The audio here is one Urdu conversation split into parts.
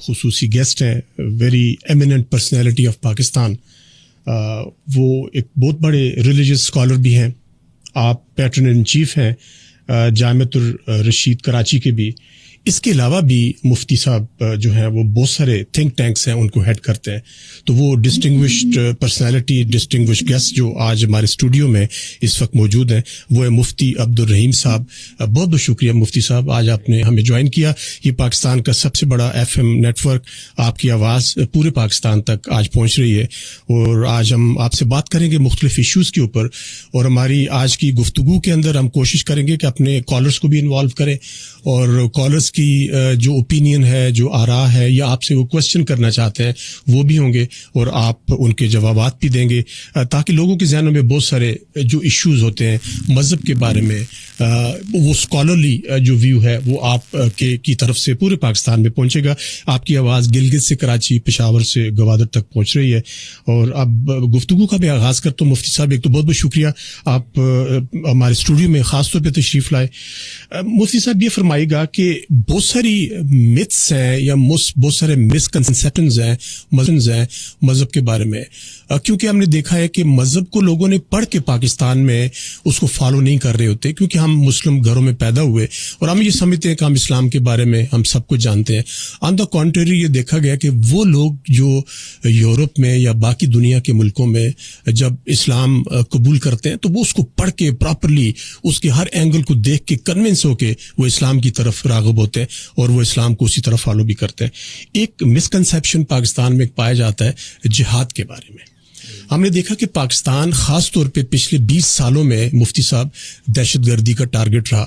خصوصی گیسٹ ہیں, very eminent personality of Pakistan. وہ ایک بہت بڑے ریلیجیس اسکالر بھی ہیں, آپ پیٹرن ان چیف ہیں جامعۃ الرشید کراچی کے بھی. اس کے علاوہ بھی مفتی صاحب جو ہیں وہ بہت سارے تھنک ٹینکس ہیں ان کو ہیڈ کرتے ہیں. تو وہ ڈسٹنگوشڈ پرسنالٹی, ڈسٹنگوشڈ گیسٹ جو آج ہمارے اسٹوڈیو میں اس وقت موجود ہیں وہ ہے مفتی عبدالرحیم صاحب. بہت بہت شکریہ مفتی صاحب, آج آپ نے ہمیں جوائن کیا. یہ پاکستان کا سب سے بڑا FM نیٹ ورک, آپ کی آواز پورے پاکستان تک آج پہنچ رہی ہے, اور آج ہم آپ سے بات کریں گے مختلف ایشوز کے اوپر. اور ہماری آج کی گفتگو کے اندر ہم کوشش کریں گے کہ اپنے کالرز کو بھی انوالو کریں, اور کالرز کی جو اوپینین ہے, جو آراء ہے, یا آپ سے وہ کوشچن کرنا چاہتے ہیں وہ بھی ہوں گے, اور آپ ان کے جوابات بھی دیں گے, تاکہ لوگوں کے ذہنوں میں بہت سارے جو ایشوز ہوتے ہیں مذہب کے بارے میں, وہ اسکالرلی جو ویو ہے وہ آپ کی طرف سے پورے پاکستان میں پہنچے گا. آپ کی آواز گلگت سے کراچی, پشاور سے گوادر تک پہنچ رہی ہے. اور اب گفتگو کا بھی آغاز کرتا ہوں. مفتی صاحب, ایک تو بہت بہت شکریہ آپ ہمارے اسٹوڈیو میں خاص طور پہ تشریف لائے. مفتی صاحب, یہ فرمائے گا کہ بہت ساری متس ہیں یا بہت سارے مسکنسیپشنز ہیں مذہب کے بارے میں, کیونکہ ہم نے دیکھا ہے کہ مذہب کو لوگوں نے پڑھ کے پاکستان میں اس کو فالو نہیں کر رہے ہوتے, کیونکہ ہم مسلم گھروں میں پیدا ہوئے اور ہم یہ سمجھتے ہیں کہ ہم اسلام کے بارے میں ہم سب کچھ جانتے ہیں. آن دا کانٹری یہ دیکھا گیا کہ وہ لوگ جو یورپ میں یا باقی دنیا کے ملکوں میں جب اسلام قبول کرتے ہیں تو وہ اس کو پڑھ کے پراپرلی اس کے ہر اینگل کو دیکھ کے کنونس ہو کے وہ اسلام کی طرف راغب ہوتے ہیں اور وہ اسلام کو اسی طرح فالو بھی کرتے ہیں. ایک مسکنسیپشن پاکستان میں پایا جاتا ہے جہاد کے بارے میں. ہم نے دیکھا کہ پاکستان خاص طور پہ پچھلے 20 سالوں میں مفتی صاحب دہشت گردی کا ٹارگٹ رہا,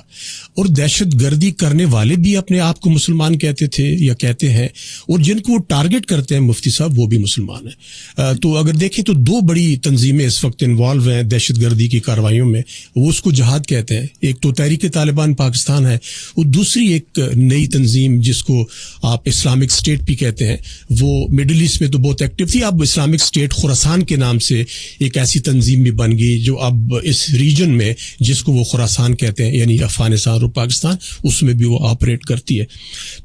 اور دہشت گردی کرنے والے بھی اپنے آپ کو مسلمان کہتے تھے یا کہتے ہیں, اور جن کو وہ ٹارگٹ کرتے ہیں مفتی صاحب وہ بھی مسلمان ہیں. تو اگر دیکھیں تو 2 بڑی تنظیمیں اس وقت انوالو ہیں دہشت گردی کی کارروائیوں میں, وہ اس کو جہاد کہتے ہیں. ایک تو تحریک طالبان پاکستان ہے, اور دوسری ایک نئی تنظیم جس کو آپ اسلامک اسٹیٹ بھی کہتے ہیں, وہ مڈل ایسٹ میں تو بہت ایکٹیو تھی. اب اسلامک اسٹیٹ خراسان کے نام سے ایک ایسی تنظیم بھی بن گئی جو اب اس ریجن میں جس کو وہ خراسان کہتے ہیں یعنی افغانستان اور پاکستان, اس میں بھی وہ آپریٹ کرتی ہے.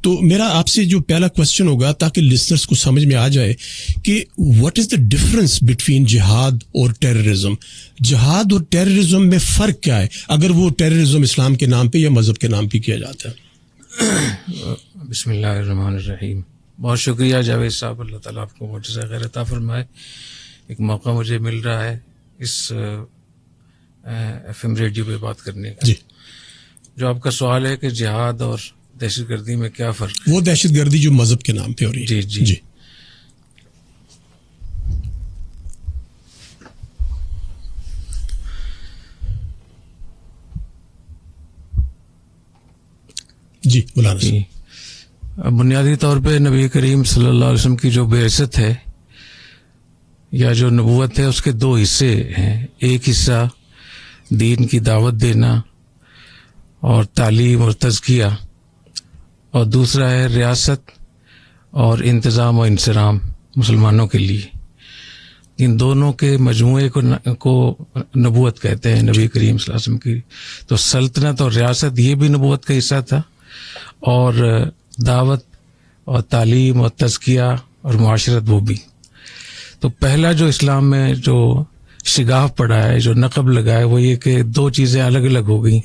تو میرا آپ سے جو پہلا کوشچن ہوگا تاکہ لسنرز کو سمجھ میں آ جائے کہ what is the difference between جہاد اور ٹیررزم. جہاد اور ٹیررزم میں فرق کیا ہے, اگر وہ ٹیررزم اسلام کے نام پہ یا مذہب کے نام پہ کیا جاتا ہے؟ بسم اللہ الرحمن الرحیم. بہت شکریہ جاوید صاحب, اللہ تعالیٰ آپ کو معجزہ خیر عطا فرمائے. ایک موقع مجھے مل رہا ہے اس FM ریڈیو پہ بات کرنے کا. جی, جو آپ کا سوال ہے کہ جہاد اور دہشت گردی میں کیا فرق ہے, وہ دہشت گردی جو مذہب کے نام پہ ہو رہی ہے. جی جی جی مولانا جی. بنیادی طور پہ نبی کریم صلی اللہ علیہ وسلم کی جو بعثت ہے یا جو نبوت ہے اس کے 2 حصے ہیں. ایک حصہ دین کی دعوت دینا اور تعلیم اور تزکیہ, اور دوسرا ہے ریاست اور انتظام و انصرام مسلمانوں کے لیے. ان دونوں کے مجموعے کو نبوت کہتے ہیں نبی کریم صلی اللہ علیہ وسلم کی. تو سلطنت اور ریاست یہ بھی نبوت کا حصہ تھا, اور دعوت اور تعلیم اور تزکیہ اور معاشرت وہ بھی. تو پہلا جو اسلام میں جو شگاف پڑا ہے, جو نقب لگا ہے, وہ یہ کہ 2 چیزیں الگ الگ ہو گئی.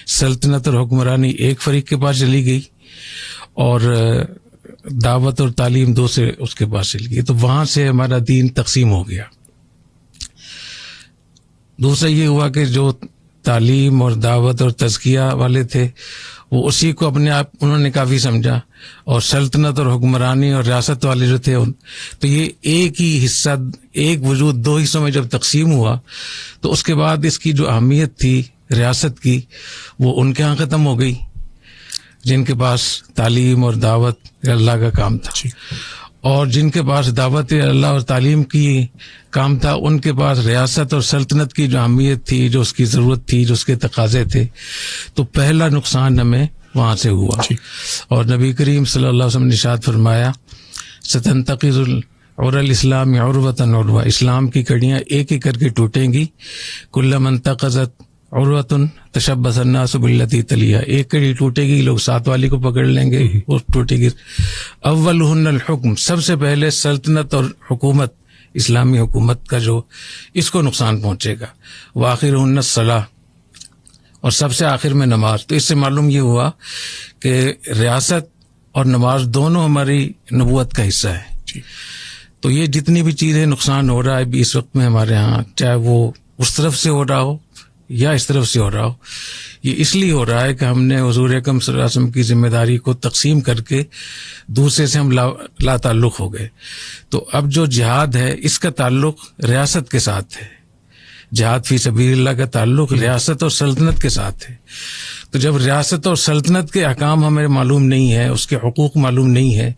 سلطنت اور حکمرانی ایک فریق کے پاس چلی گئی, اور دعوت اور تعلیم دوسرے اس کے پاس چلی گئی. تو وہاں سے ہمارا دین تقسیم ہو گیا. دوسرا یہ ہوا کہ جو تعلیم اور دعوت اور تزکیہ والے تھے وہ اسی کو اپنے آپ انہوں نے کافی سمجھا, اور سلطنت اور حکمرانی اور ریاست والے جو تھے تو یہ ایک ہی حصہ, ایک وجود 2 حصوں میں جب تقسیم ہوا تو اس کے بعد اس کی جو اہمیت تھی ریاست کی وہ ان کے ہاں ختم ہو گئی جن کے پاس تعلیم اور دعوت اللہ کا کام تھا, اور جن کے پاس دعوت اللہ اور تعلیم کی کام تھا ان کے پاس ریاست اور سلطنت کی جو اہمیت تھی, جو اس کی ضرورت تھی, جو اس کے تقاضے تھے. تو پہلا نقصان ہمیں وہاں سے ہوا. اور نبی کریم صلی اللہ علیہ وسلم نے ارشاد فرمایا ستنتقض العروۃ الاسلام عروۃ عروۃ, اسلام کی کڑیاں ایک ایک کر کے ٹوٹیں گی. کلما انتقضت عروۃ تشبث الناس باللتی تلیہا، ایک کڑی ٹوٹے گی، لوگ ساتھ والی کو پکڑ لیں گے، وہ ٹوٹے گی. اولہن الحکم، سب سے پہلے سلطنت اور حکومت، اسلامی حکومت کا جو اس کو نقصان پہنچے گا. وآخرہن الصلاۃ، اور سب سے آخر میں نماز. تو اس سے معلوم یہ ہوا کہ ریاست اور نماز دونوں ہماری نبوت کا حصہ ہے. تو یہ جتنی بھی چیزیں نقصان ہو رہا ہے بھی اس وقت میں ہمارے ہاں، چاہے وہ اس طرف سے ہو رہا ہو یا اس طرف سے ہو رہا ہو، یہ اس لیے ہو رہا ہے کہ ہم نے حضور اکرم صلی اللہ علیہ وسلم کی ذمہ داری کو تقسیم کر کے دوسرے سے ہم لا تعلق ہو گئے. تو اب جو جہاد ہے اس کا تعلق ریاست کے ساتھ ہے، جہاد فی سبیل اللہ کا تعلق ریاست اور سلطنت کے ساتھ ہے. تو جب ریاست اور سلطنت کے احکام ہمیں معلوم نہیں ہے، اس کے حقوق معلوم نہیں ہے،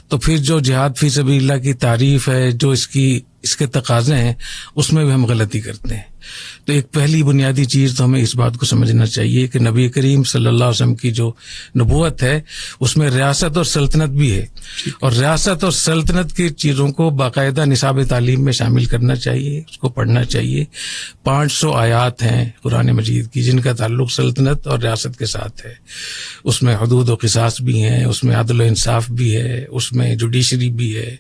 تو پھر جو جہاد فی سبیل اللہ کی تعریف ہے، جو اس کے تقاضے ہیں، اس میں بھی ہم غلطی کرتے ہیں. تو ایک پہلی بنیادی چیز تو ہمیں اس بات کو سمجھنا چاہیے کہ نبی کریم صلی اللہ علیہ وسلم کی جو نبوت ہے اس میں ریاست اور سلطنت بھی ہے، اور ریاست اور سلطنت کی چیزوں کو باقاعدہ نصاب تعلیم میں شامل کرنا چاہیے، اس کو پڑھنا چاہیے. 500 آیات ہیں قرآن مجید کی جن کا تعلق سلطنت اور ریاست کے ساتھ ہے. اس میں حدود و قصاص بھی ہیں، اس میں عدل و انصاف بھی ہے، اس میں جوڈیشری بھی ہے،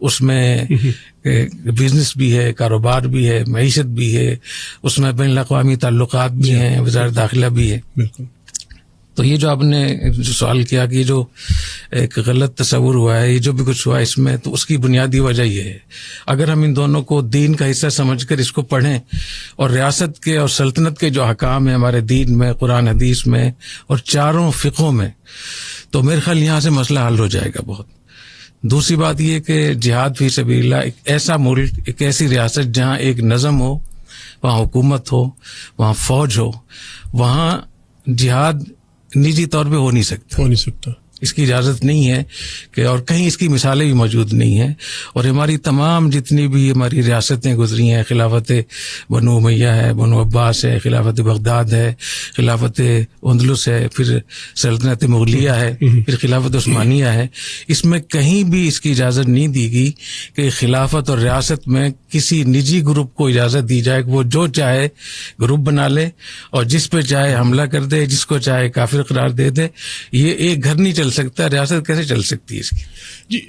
اس میں بزنس بھی ہے، کاروبار بھی ہے، معیشت بھی ہے، اس میں بین الاقوامی تعلقات بھی ہیں، وزارت داخلہ بھی ہے. بالکل. تو یہ جو آپ نے جو سوال کیا کہ یہ جو ایک غلط تصور ہوا ہے، یہ جو بھی کچھ ہوا اس میں، تو اس کی بنیادی وجہ یہ ہے. اگر ہم ان دونوں کو دین کا حصہ سمجھ کر اس کو پڑھیں، اور ریاست کے اور سلطنت کے جو احکام ہیں ہمارے دین میں، قرآن حدیث میں اور چاروں فقہوں میں، تو میرے خیال یہاں سے مسئلہ حل ہو جائے گا بہت. دوسری بات یہ کہ جہاد فی سبیل اللہ ایک ایسا ملک، ایک ایسی ریاست جہاں ایک نظم ہو، وہاں حکومت ہو، وہاں فوج ہو، وہاں جہاد نجی طور پہ ہو نہیں سکتا. اس کی اجازت نہیں ہے کہ، اور کہیں اس کی مثالیں بھی موجود نہیں ہیں. اور ہماری تمام جتنی بھی ہماری ریاستیں گزری ہیں، خلافت بنو امیہ ہے، بنو عباس ہے، خلافت بغداد ہے، خلافت اندلس ہے، پھر سلطنت مغلیہ ہے، پھر خلافت عثمانیہ ہے، اس میں کہیں بھی اس کی اجازت نہیں دی گئی کہ خلافت اور ریاست میں کسی نجی گروپ کو اجازت دی جائے کہ وہ جو چاہے گروپ بنا لے اور جس پہ چاہے حملہ کر دے، جس کو چاہے کافر قرار دے دے. یہ ایک گھر نہیں چل سکتا، ریاست کیسے چل سکتی ہے اس کی؟ جی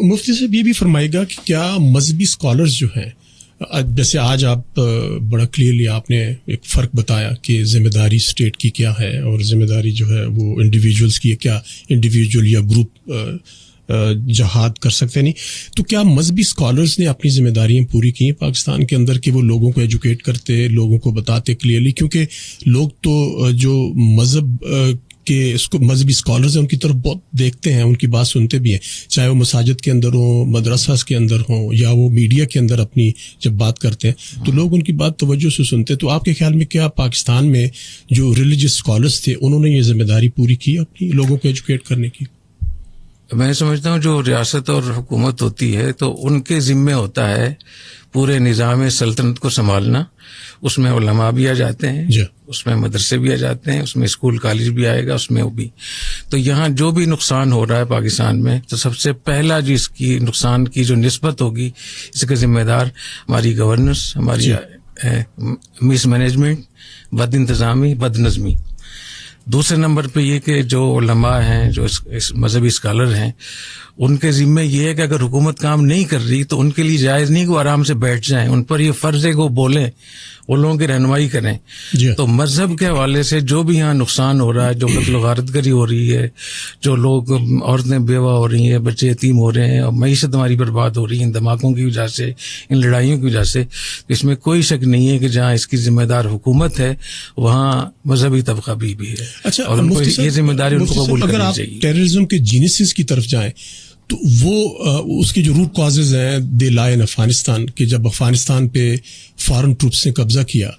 مفتی صاحب یہ بھی فرمائے گا کہ کیا مذہبی اسکالرز جو ہیں، جیسے آج آپ بڑا کلیئرلی آپ نے ایک فرق بتایا کہ ذمہ داری اسٹیٹ کی کیا ہے اور ذمہ داری جو ہے وہ انڈیویجولس کی ہے، کیا انڈیویجول یا گروپ جہاد کر سکتے نہیں، تو کیا مذہبی اسکالرز نے اپنی ذمہ داریاں پوری کی ہیں پاکستان کے اندر کہ وہ لوگوں کو ایجوکیٹ کرتے، لوگوں کو بتاتے کلیئرلی؟ کیونکہ لوگ تو جو مذہب کہ اس کو مذہبی اسکالرز ہیں ان کی طرف بہت دیکھتے ہیں، ان کی بات سنتے بھی ہیں، چاہے وہ مساجد کے اندر ہوں، مدرسہ کے اندر ہوں، یا وہ میڈیا کے اندر اپنی جب بات کرتے ہیں تو لوگ ان کی بات توجہ سے سنتے ہیں. تو آپ کے خیال میں کیا پاکستان میں جو ریلیجیس اسکالرز تھے انہوں نے یہ ذمہ داری پوری کی اپنی لوگوں کو ایجوکیٹ کرنے کی؟ میں سمجھتا ہوں جو ریاست اور حکومت ہوتی ہے تو ان کے ذمے ہوتا ہے پورے نظام سلطنت کو سنبھالنا. اس میں علماء بھی آ جاتے ہیں، اس میں مدرسے بھی آ جاتے ہیں، اس میں اسکول کالج بھی آئے گا، اس میں وہ بھی. تو یہاں جو بھی نقصان ہو رہا ہے پاکستان میں، تو سب سے پہلا جو اس کی نقصان کی جو نسبت ہوگی اس کے ذمہ دار ہماری گورننس، ہماری مس مینجمنٹ، بد انتظامی، بد نظمی. دوسرے نمبر پہ یہ کہ جو علماء ہیں، جو مذہبی اسکالر ہیں، ان کے ذمہ یہ ہے کہ اگر حکومت کام نہیں کر رہی تو ان کے لیے جائز نہیں کہ وہ آرام سے بیٹھ جائیں، ان پر یہ فرض ہے کہ وہ بولیں، وہ لوگوں کی رہنمائی کریں. تو مذہب کے حوالے سے جو بھی یہاں نقصان ہو رہا ہے، جو قتل و غارت گری ہو رہی ہے، جو لوگ عورتیں بیوہ ہو رہی ہیں، بچے یتیم ہو رہے ہیں، اور معیشت ہماری برباد ہو رہی ہے ان دھماکوں کی وجہ سے، ان لڑائیوں کی وجہ سے، اس میں کوئی شک نہیں ہے کہ جہاں اس کی ذمہ دار حکومت ہے وہاں مذہبی طبقہ بھی ہے. اچھا، اور ان کو یہ ذمہ داری ان کو قبول کرنی چاہیے. اگر آپ ٹیررزم کے جینیسس کی طرف جائیں تو وہ اس کے جو روٹ کازز ہیں دے لائے ان افغانستان، کہ جب افغانستان پہ فارن ٹروپس نے قبضہ کیا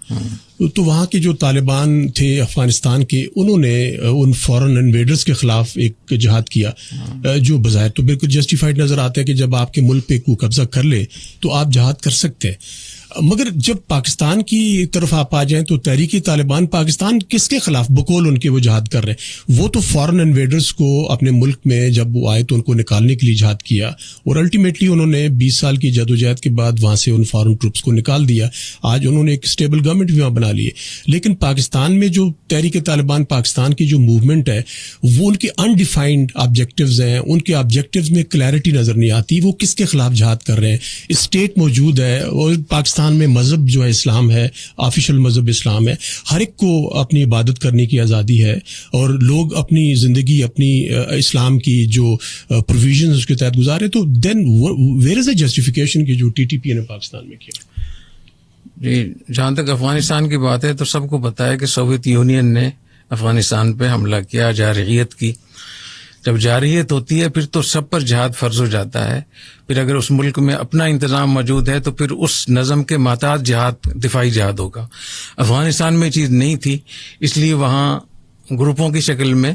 تو وہاں کے جو طالبان تھے افغانستان کے، انہوں نے ان فارن انویڈرز کے خلاف ایک جہاد کیا جو بظاہر تو بالکل جسٹیفائڈ نظر آتا ہے کہ جب آپ کے ملک پہ کوئی قبضہ کر لے تو آپ جہاد کر سکتے ہیں. مگر جب پاکستان کی طرف آپ آ جائیں تو تحریک طالبان پاکستان کس کے خلاف بقول ان کے وہ جہاد کر رہے ہیں؟ وہ تو فارن انویڈرز کو اپنے ملک میں جب وہ آئے تو ان کو نکالنے کے لیے جہاد کیا، اور الٹیمیٹلی انہوں نے 20 سال کی جدوجہد کے بعد وہاں سے ان فارن ٹروپس کو نکال دیا. آج انہوں نے ایک اسٹیبل گورنمنٹ بھی وہاں بنا لی ہے. لیکن پاکستان میں جو تحریک طالبان پاکستان کی جو موومنٹ ہے وہ ان کے انڈیفائنڈ آبجیکٹیوز ہیں، ان کے آبجیکٹیوز میں کلیئرٹی نظر نہیں آتی. وہ کس کے خلاف جہاد کر رہے ہیں؟ اسٹیٹ موجود ہے اور پاکستان میں مذہب جو ہے اسلام ہے، آفیشیل مذہب اسلام ہے، ہر ایک کو اپنی عبادت کرنے کی آزادی ہے، اور لوگ اپنی زندگی اپنی اسلام کی جو پروویژنز اس کے تحت گزارے. تو then where is a justification کی جو TTP نے پاکستان میں کیا؟ جی، جہاں تک افغانستان کی بات ہے تو سب کو پتا ہے کہ سوویت یونین نے افغانستان پہ حملہ کیا، جارحیت کی. جب جارحیت ہوتی ہے پھر تو سب پر جہاد فرض ہو جاتا ہے. پھر اگر اس ملک میں اپنا انتظام موجود ہے تو پھر اس نظم کے محتاط جہاد دفاعی جہاد ہوگا. افغانستان میں چیز نہیں تھی، اس لیے وہاں گروپوں کی شکل میں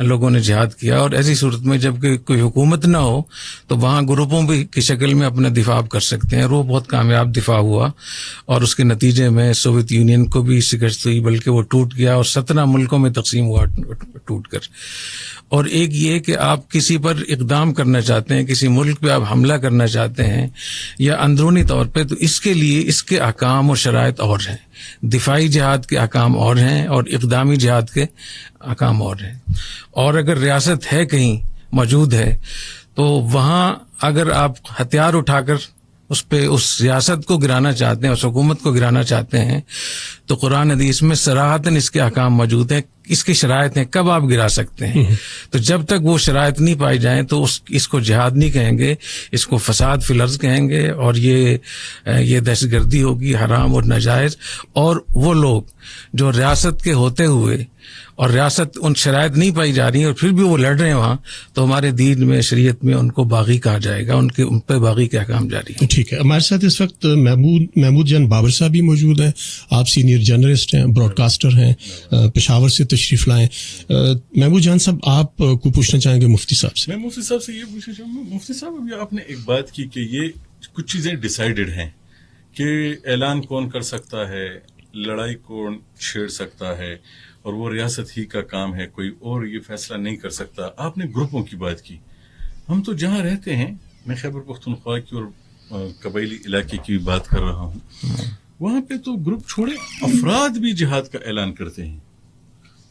لوگوں نے جہاد کیا، اور ایسی صورت میں جب کہ کوئی حکومت نہ ہو تو وہاں گروپوں کی شکل میں اپنا دفاع کر سکتے ہیں. اور وہ بہت کامیاب دفاع ہوا، اور اس کے نتیجے میں سوویت یونین کو بھی شکست ہوئی، بلکہ وہ ٹوٹ گیا اور 17 ملکوں میں تقسیم ہوا ٹوٹ کر. اور ایک یہ کہ آپ کسی پر اقدام کرنا چاہتے ہیں، کسی ملک پہ آپ حملہ کرنا چاہتے ہیں یا اندرونی طور پہ، تو اس کے لیے اس کے احکام اور شرائط اور ہیں. دفاعی جہاد کے احکام اور ہیں اور اقدامی جہاد کے احکام اور ہیں. اور اگر ریاست ہے کہیں موجود ہے تو وہاں اگر آپ ہتھیار اٹھا کر اس پہ اس ریاست کو گرانا چاہتے ہیں، اس حکومت کو گرانا چاہتے ہیں، تو قرآن حدیث میں صراحتاً اس کے احکام موجود ہیں، اس کی شرائط ہیں کب آپ گرا سکتے ہیں. تو جب تک وہ شرائط نہیں پائی جائیں تو اس کو جہاد نہیں کہیں گے، اس کو فساد فی الارض کہیں گے، اور یہ دہشت گردی ہوگی، حرام اور ناجائز. اور وہ لوگ جو ریاست کے ہوتے ہوئے اور ریاست ان شرائط نہیں پائی جا رہی ہیں اور پھر بھی وہ لڑ رہے ہیں وہاں، تو ہمارے دین میں، شریعت میں ان کو باغی کہا جائے گا، ان پہ باغی کے احکام جاری ہیں. ٹھیک ہے، ہمارے ساتھ اس وقت محمود جان بابر صاحب بھی موجود ہیں. آپ سینئر جرنلسٹ ہیں، براڈ کاسٹر ہیں، پشاور سے تشریف لائیں. محمود جان صاحب، آپ کو پوچھنا چاہیں گے مفتی صاحب سے؟ میں مفتی صاحب سے یہ پوچھنا چاہوں گا، مفتی صاحب ابھی آپ نے ایک بات کی کہ یہ کچھ چیزیں ڈیسائیڈڈ ہیں کہ اعلان کون کر سکتا ہے، لڑائی کون چھیڑ سکتا ہے، اور وہ ریاست ہی کا کام ہے، کوئی اور یہ فیصلہ نہیں کر سکتا. آپ نے گروپوں کی بات کی. ہم تو جہاں رہتے ہیں، میں خیبر پختونخوا کی اور قبائلی علاقے کی بات کر رہا ہوں، وہاں پہ تو گروپ چھوڑے افراد بھی جہاد کا اعلان کرتے ہیں،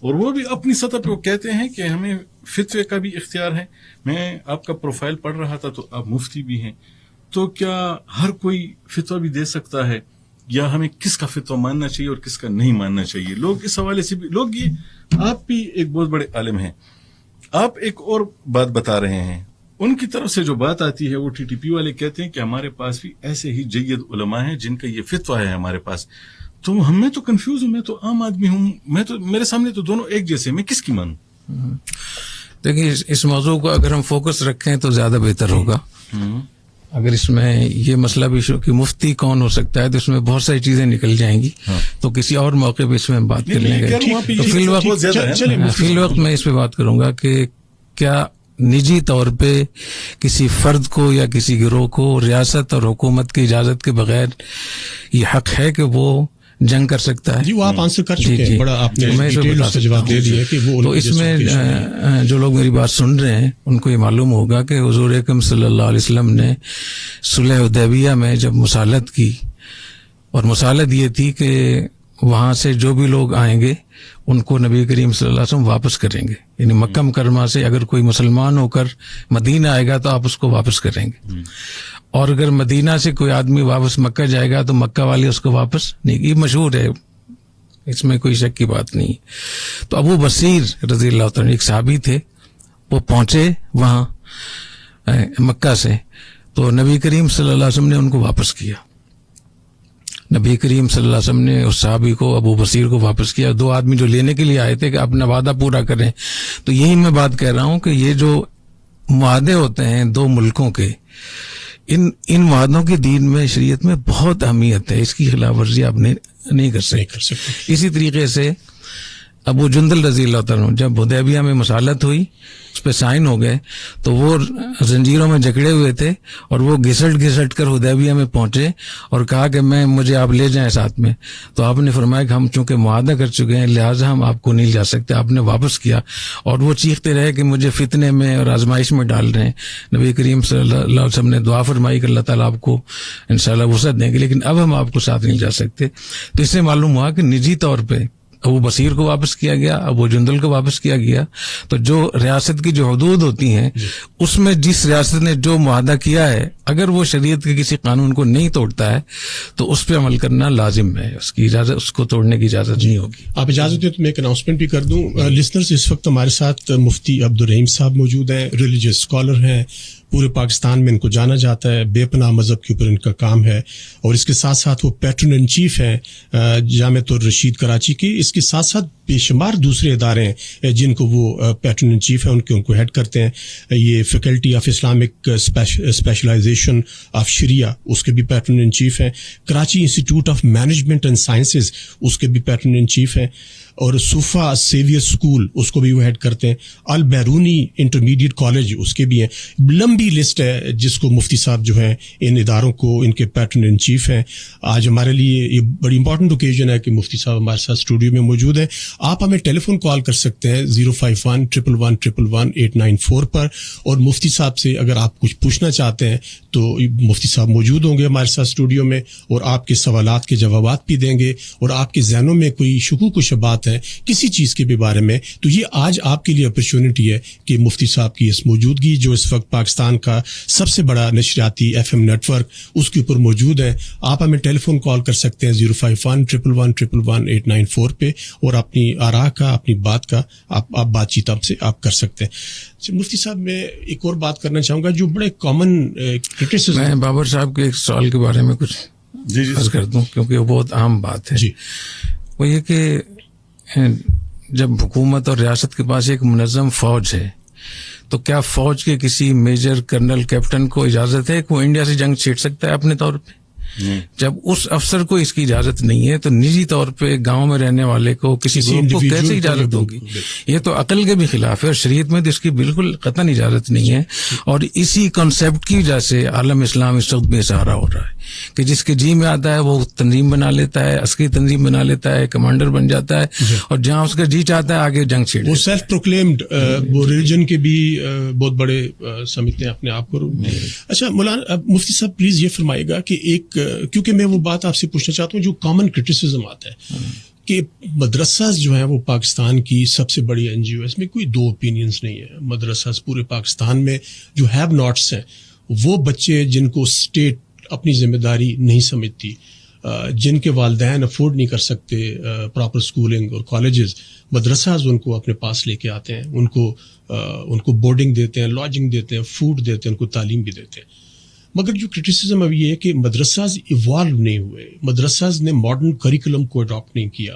اور وہ بھی اپنی سطح پہ وہ کہتے ہیں کہ ہمیں فتوے کا بھی اختیار ہے. میں آپ کا پروفائل پڑھ رہا تھا تو آپ مفتی بھی ہیں، تو کیا ہر کوئی فتویٰ بھی دے سکتا ہے، یا ہمیں کس کا فتویٰ ماننا چاہیے اور کس کا نہیں ماننا چاہیے؟ لوگ اس حوالے سے بھی، لوگ یہ، آپ بھی ایک بہت بڑے عالم ہیں، آپ ایک اور بات بتا رہے ہیں. ان کی طرف سے جو بات آتی ہے وہ TTP والے کہتے ہیں کہ ہمارے پاس بھی ایسے ہی جید علماء ہیں جن کا یہ فتویٰ ہے ہمارے پاس. تو میں تو کنفیوز ہوں، میں تو عام آدمی ہوں، میرے سامنے تو دونوں ایک جیسے، میں کس کی مانوں؟ دیکھیے، اس موضوع کو اگر ہم فوکس رکھیں تو زیادہ بہتر ہوگا. اگر اس میں یہ مسئلہ بھی کہ مفتی کون ہو سکتا ہے تو اس میں بہت ساری چیزیں نکل جائیں گی، تو کسی اور موقع پہ اس میں بات کر لیں گے. تو فی الوقت میں اس پہ بات کروں گا کہ کیا نجی طور پہ کسی فرد کو یا کسی گروہ کو ریاست اور حکومت کی اجازت کے بغیر یہ حق ہے کہ وہ جنگ کر سکتا ہے؟ جی، وہ آپ آنسر کر چکے ہیں، بڑا آپ نے ڈیٹیل اس کا جواب دے دیا کہ وہ. تو اس میں جو لوگ میری بات سن رہے ہیں ان کو یہ معلوم ہوگا کہ حضور اکرم صلی اللہ علیہ وسلم نے صلح حدیبیہ میں جب مصالحت کی، اور مصالحت یہ تھی کہ وہاں سے جو بھی لوگ آئیں گے ان کو نبی کریم صلی اللہ علیہ وسلم واپس کریں گے. یعنی مکہ مکرمہ سے اگر کوئی مسلمان ہو کر مدینہ آئے گا تو آپ اس کو واپس کریں گے، اور اگر مدینہ سے کوئی آدمی واپس مکہ جائے گا تو مکہ والے اس کو واپس نہیں. یہ مشہور ہے، اس میں کوئی شک کی بات نہیں. تو ابو بصیر رضی اللہ تعالیٰ ایک صحابی تھے، وہ پہنچے وہاں مکہ سے، تو نبی کریم صلی اللہ علیہ وسلم نے ان کو واپس کیا. نبی کریم صلی اللہ علیہ وسلم نے اس صحابی کو، ابو بصیر کو واپس کیا. 2 آدمی جو لینے کے لیے آئے تھے کہ اپنا وعدہ پورا کریں. تو یہی میں بات کہہ رہا ہوں کہ یہ جو معاہدے ہوتے ہیں 2 ملکوں کے، ان معاہدوں کی دین میں، شریعت میں بہت اہمیت ہے. اس کی خلاف ورزی آپ نہیں کر سکتے. اسی طریقے سے ابو جندل رضی اللہ تعالیٰ جب حدیبیہ میں مصالحت ہوئی اس پہ سائن ہو گئے تو وہ زنجیروں میں جکڑے ہوئے تھے اور وہ گھسٹ کر حدیبیہ میں پہنچے اور کہا کہ مجھے آپ لے جائیں ساتھ میں. تو آپ نے فرمایا کہ ہم چونکہ معاہدہ کر چکے ہیں لہٰذا ہم آپ کو نہیں لے سکتے. آپ نے واپس کیا اور وہ چیختے رہے کہ مجھے فتنے میں اور آزمائش میں ڈال رہے ہیں. نبی کریم صلی اللہ علیہ وسلم نے دعا فرمائی کہ اللہ تعالیٰ آپ کو انشاءاللہ وسعت دیں گے لیکن اب ہم آپ کو ساتھ نہیں جا سکتے. تو اس سے معلوم ہوا کہ نجی طور پہ ابو بصیر کو واپس کیا گیا, ابو جندل کو واپس کیا گیا. تو جو ریاست کی جو حدود ہوتی ہیں اس میں جس ریاست نے جو معاہدہ کیا ہے اگر وہ شریعت کے کسی قانون کو نہیں توڑتا ہے تو اس پہ عمل کرنا لازم ہے, اس کی اجازت, اس کو توڑنے کی اجازت نہیں ہوگی. آپ اجازت دیں تو میں ایک اناؤنسمنٹ بھی کر دوں. لسنرز, اس وقت ہمارے ساتھ مفتی عبدالرحیم صاحب موجود ہیں, ریلیجیس اسکالر ہیں. پورے پاکستان میں ان کو جانا جاتا ہے, بے پناہ مذہب کے اوپر ان کا کام ہے اور اس کے ساتھ ساتھ وہ پیٹرن ان چیف ہیں جامعۃ الرشید کراچی کی. اس کے ساتھ ساتھ بے شمار دوسرے ادارے ہیں جن کو وہ پیٹرن ان چیف ہیں, ان کو ہیڈ کرتے ہیں. یہ faculty of Islamic specialization of Shariah, اس کے بھی پیٹرن ان چیف ہیں. Karachi institute of management and sciences, اس کے بھی پیٹرن ان چیف ہیں. اور صوفا سیویئر اسکول, اس کو بھی وہ ہیڈ کرتے ہیں. البیرونی انٹرمیڈیٹ کالج, اس کے بھی ہیں. لمبی لسٹ ہے جس کو مفتی صاحب جو ہیں ان اداروں کو ان کے پیٹرن ان چیف ہیں. آج ہمارے لیے یہ بڑی امپورٹنٹ اوکیزن ہے کہ مفتی صاحب ہمارے ساتھ اسٹوڈیو میں موجود ہیں. آپ ہمیں ٹیلی فون کال کر سکتے ہیں 051-111-111-894 پر, اور مفتی صاحب سے اگر آپ کچھ پوچھنا چاہتے ہیں تو مفتی صاحب موجود ہوں گے ہمارے ساتھ اسٹوڈیو میں اور آپ کے سوالات کے جوابات بھی دیں گے. اور آپ کے ذہنوں میں کوئی شکوک و شبہات ہیں کسی چیز کے بھی بارے میں تو یہ آج آپ کے لیے اپرچونٹی ہے کہ مفتی صاحب کی اس موجودگی, جو اس وقت پاکستان کا سب سے بڑا نشریاتی FM نیٹ ورک, اس کے اوپر موجود ہے. آپ ہمیں ٹیلی فون کال کر سکتے ہیں 051-111-111-894 پہ اور اپنی آراء کا, اپنی بات کا آپ بات چیت آپ سے آپ کر سکتے ہیں. مفتی صاحب, میں ایک اور بات کرنا چاہوں گا جو بڑے کامن کرٹیسزم. میں بابر صاحب کے ایک سوال کے بارے میں کچھ عرض کر دوں کیونکہ وہ بہت اہم بات ہے. جی, وہ یہ کہ جب حکومت اور ریاست کے پاس ایک منظم فوج ہے تو کیا فوج کے کسی میجر کرنل کیپٹن کو اجازت ہے کہ وہ انڈیا سے جنگ چھیڑ سکتا ہے اپنے طور پہ؟ جب اس افسر کو اس کی اجازت نہیں ہے تو نجی طور پہ گاؤں میں رہنے والے کو کسی گروپ کو کیسے اجازت ہوگی؟ یہ تو عقل کے بھی خلاف ہے اور شریعت میں تو اس کی بالکل قطعاً اجازت نہیں ہے. اور اسی کانسیپٹ کی وجہ سے عالم اسلام اس وقت بے سہارا ہو رہا ہے کہ جس کے جی میں آتا ہے وہ تنظیم بنا لیتا ہے, عسکری تنظیم بنا لیتا ہے, کمانڈر بن جاتا ہے اور جہاں اس کا جی چاہتا ہے آگے جنگ چھیڑ. وہ سیلف پروکلیمڈ وہ ریلیجن کے بھی بہت بڑے سمجھتے ہیں اپنے آپ کو. اچھا مولانا مفتی صاحب پلیز یہ فرمائے گا کہ ایک, کیونکہ میں وہ بات آپ سے پوچھنا چاہتا ہوں جو کامن کرٹیسزم آتا ہے کہ مدرسہ جو ہیں وہ پاکستان کی سب سے بڑی NGO ہے, اس میں کوئی دو اوپینینز نہیں ہے. مدرسہ پورے پاکستان میں جو ہیو ناٹس ہیں وہ بچے جن کو اسٹیٹ اپنی ذمہ داری نہیں سمجھتی, جن کے والدین افورڈ نہیں کر سکتے پراپر اسکولنگ اور کالجز, مدرساز ان کو اپنے پاس لے کے آتے ہیں, ان کو بورڈنگ دیتے ہیں, لاڈجنگ دیتے ہیں, فوڈ دیتے ہیں, ان کو تعلیم بھی دیتے ہیں. مگر جو کرٹیسزم اب یہ ہے کہ مدرساز ایوالو نہیں ہوئے, مدرساز نے ماڈرن کریکولم کو اڈاپٹ نہیں کیا.